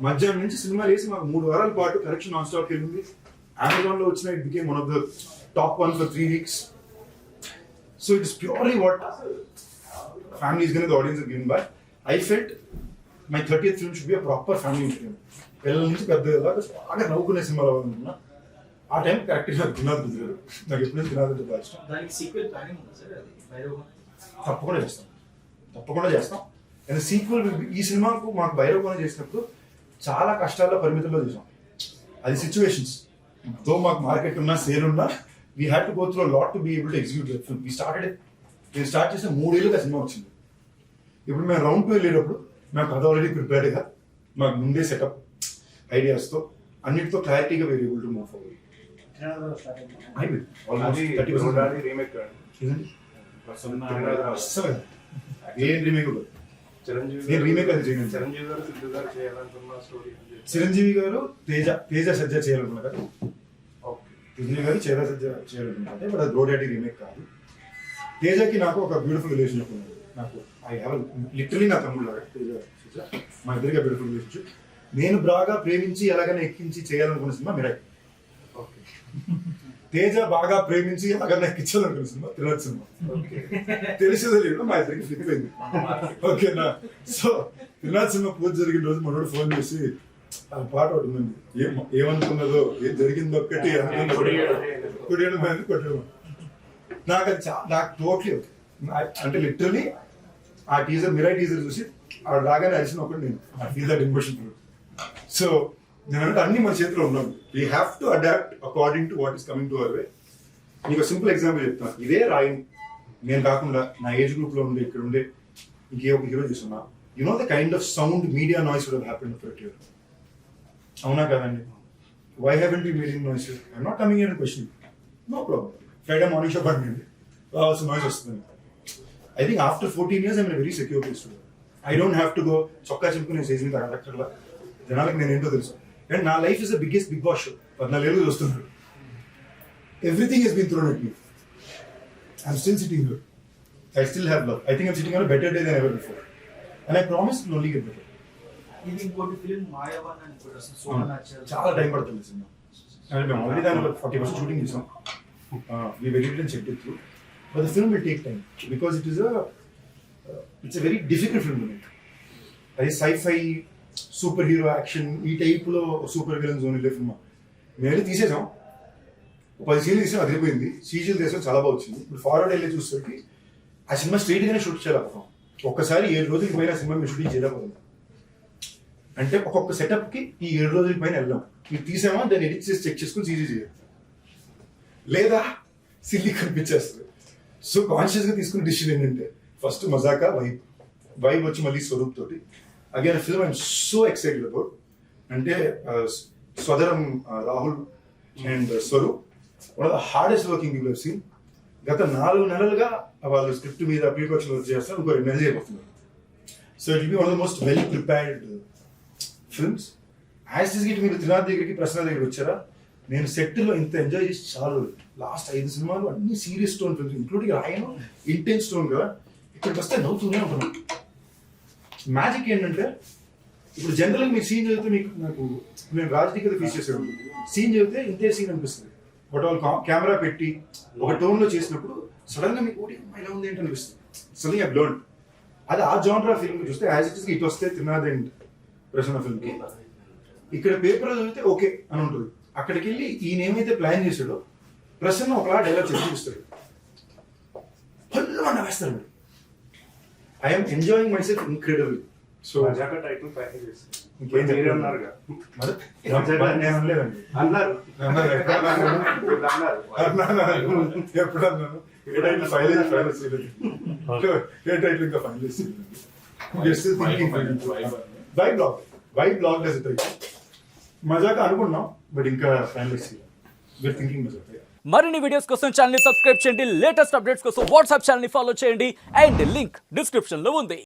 మధ్యాహ్నం నుంచి సినిమా వేసి మాకు 3 వారాల పాటు కరెక్షన్ నాన్ స్టాప్ వెళ్ళింది. అమెజాన్లో వచ్చిన it became one of the top 1 for 3 weeks. So it is purely what family is going to the audience are given by. I felt my 30th film should be a proper family film. పిల్లల నుంచి పెద్దగా బాగా నవ్వుకునే సినిమాలు అవ్వాలనుకున్నా. ఆ time కరెక్ట్గా నాకు తినాలి కుదిరారు. నాకు ఎప్పుడు తినాలి బాగా ఇష్టం. దానికి సీక్వెల్ ప్లానింగ్ ఉందా సార్? అది భైరవకోన తప్పకుండా చేస్తాం. అండ్ సీక్వెల్ ఈ సినిమాకు మాకు భైరవకోన చేసినప్పుడు చాలా కష్టాల్లో పరిమితుల్లో చేసాం. అది సిచ్యువేషన్స్ తో మాకు మార్కెట్ ఉన్నా సేల్ ఉన్నా we had to go through lot to be able to execute that film. నేను స్టార్ట్ చేసిన 3 ఏళ్ళుగా సినిమా వచ్చింది. ఇప్పుడు మేము రౌండ్ 2 వెళ్ళేటప్పుడు మాకు అది ఆల్రెడీ ప్రిపేర్డ్గా మాకు ముందే సెటప్ ఐడియాస్తో అన్నిటితో క్లారిటీగా were able to move forward. Remake ఏం రీమేక్ నేను రీమేక్ అది చేయను. చిరంజీవి గారు సిద్ధు గారు చేయాలనుకున్న స్టోరీ చిరంజీవి గారు తేజ సజ్జ చేయాలనుకున్నారు. చిరంజీవి గారు చేయాలనుకుంటే బట్ అది బ్రోడాడీ రీమేక్ కాదు. తేజకి నాకు ఒక బ్యూటిఫుల్ రిలేషన్షిప్ ఉంది. నాకు ఐ హ్యావ్ లిటరలీ నా తమ్ముడు తేజ సజ్జ మా ఇద్దరిగా బ్యూటిఫుల్ రిలేషన్షిప్. నేను బాగా ప్రేమించి ఎలాగైనా ఎక్కించి చేయాలనుకున్న సినిమా మిరాయ్. తేజ బాగా ప్రేమించి ఎలాగైనా ఎక్కించాలనుకున్న సినిమా త్రినాథ్ సినిమా. తెలిసేదో లేదు మా ఇద్దరికి ఫ్లిప్ అయింది. ఓకేనా? సో త్రినాథ్ సినిమా పూజ జరిగిన రోజు మనోడు ఫోన్ చేసి ఆ పాట ఒకటి ఉందండి, ఏమనుకున్నదో ఏం జరిగిందో ఒక్కటి కొట్టేయడం. నాకు అది నాకు టోటలీ ఓకే. అంటే లిటరలీ ఆ టీజర్ మిరాయ్ టీజర్ చూసి ఆ రాగానే అరిచిన ఒకటి నేను I feel that impression. So నేనంటే అన్ని మన చేతిలో ఉన్నాను. We have to adapt according to what is coming to our way. మీకు సింపుల్ ఎగ్జాంపుల్ చెప్తాను. ఇదే రాయిని నేను కాకుండా నా ఏజ్ గ్రూప్ లో ఉండే ఇక్కడ ఉండే ఇంకే ఒక హీరో చూస్తున్నా, you know the kind of sound media noise would have happened for it. అవునా కదండి? Why haven't be making noise? I'm not coming here and questioning. No problem. Friday morning show పడుతుంది, రావాల్సిన నాయిస్ వస్తుంది. I think after 14 years I'm very secure place too. I don't have to go చొక్కా చెప్పుకునే stage మీద కండక్టర్లా జనాలకు నేను ఏంటో తెలుసు. అండ్ నా life is the biggest Bigg Boss show. 14 ఏళ్ళు చూస్తున్నాడు. Everything he's been thrown at me. I'm still sitting here. I still have love. I think I'm sitting on a better day than ever before. And I promise it will only get better. ఇది ఇంకోటి film మాయావన్ అని కూడా సోమన్ ఆచార్య చాలా time పడుతుంది cinema. అంటే మేము already దాని 40% shooting చేసాం. We edited and checked it through. But the film will take time because it's a very difficult film to make. అది sci-fi సూపర్ హీరో యాక్షన్ ఈ టైప్లో సూపర్ విలన్ జోన్ వెళ్ళే cinema. మేము వెళ్ళి తీసేసాం. 10 సీన్లు తీసాం, అదిరిపోయింది. సీజీలు తీసాం, చాలా బాగా వచ్చింది. ఇప్పుడు ఫార్వర్డ్ వెళ్ళి చూసేసరికి ఆ సినిమా స్ట్రైట్ గానే షూట్ చేయలేకపోతాం. ఒక్కసారి 7 రోజులకి పైన సినిమా మేము షూటింగ్ చేయలేకపోతాం. అంటే ఒక్కొక్క సెటప్ కి ఈ 7 రోజులకి పైన వెళ్ళాం. మీరు తీసామా దాన్ని ఎడిట్ చేసి చెక్ చేసుకుని సీజీ చేయాలి, లేదా సిల్లీ కనిపించేస్తుంది. సో కాన్షియస్ గా తీసుకున్న డిసిషన్ ఏంటంటే ఫస్ట్ మజాకా వైబ్ వచ్చి మళ్ళీ స్వరూప్ తోటి again film I'm so excited about. అంటే స్వదరం Rahul and Swaroop one of the hardest working people have seen. గత 4 నెలలుగా వాళ్ళు స్క్రిప్ట్ మీద ప్రీప్రొడక్షన్ వర్క్ చేస్తారు. ఇంకో 2 నెలలు చేయబోతున్నారు. So it will be one of the most well prepared films. As is Git మీరు త్రినాథ్ దగ్గరికి ప్రసాద్ దగ్గరికి వచ్చారా, నేను సెట్లో ఇంత ఎంజాయ్ చేసి చాలు. లాస్ట్ 5 సినిమాలు అన్ని సీరియస్ టోన్ ఫిల్మ్స్, ఇంక్లూడింగ్ ఆయన ఇంటెన్స్ టోన్ గా. ఇక్కడికి వస్తే నవ్వుతూనే ఉంటున్నాం. మ్యాజిక్ ఏంటంటే ఇప్పుడు జనరల్గా మీరు సీన్ చదివితే మీకు నాకు నేను రాజకీయ ఫీస్ చేసాడు సీన్ చదివితే ఇంతే సీన్ అనిపిస్తుంది. బట్ వాళ్ళు కెమెరా పెట్టి ఒక టోన్ లో చేసినప్పుడు సడన్ గా మీకు ఇలా ఉంది ఏంటి అనిపిస్తుంది. సడన్ గా లెర్న్. అది ఆ జానరా ఫిల్మ్ చూస్తే యాజ్ ఇట్ ఇస్ ఇట్ వస్తే త్రినాథ్ అండ్ ప్రసన్న ఫిల్మ్ కి ఇక్కడ పేపర్ చదివితే ఓకే అని ఉంటుంది. అక్కడికి వెళ్ళి ఈయన ఏమైతే ప్లాన్ చేశాడో ప్రసన్న ఒకలా డైలాగ్ చెప్పి చూపిస్తాడు, ఫుల్ నవ్వేస్తాడు. మీరు I'm enjoying my self incredible. So title package ఇంకేం చెప్పారు? నేను అనలేదండి. అన్నారు ఎప్పుడు అన్నాను? ఏ టైటిల్ ఫైనలైజ్ చేయలేదు. ఏ టైటిల్ ఇంకా ఫైనలైజ్ చేయలేదు. వై బ్లాగ్ డస్ ఇట్ మజాగా అనుకున్నాం బట్ ఇంకా ఫైనలిస్ట్ వీఆర్ థింకింగ్ మజాగా. మరిన్ని వీడియోస్ కోసం ఛానల్ ని సబ్స్క్రైబ్ చేయండి, లేటెస్ట్ అప్డేట్స్ కోసం వాట్సాప్ ఛానల్ ని ఫాలో చేయండి అండ్ లింక్ డిస్క్రిప్షన్ లో ఉంది.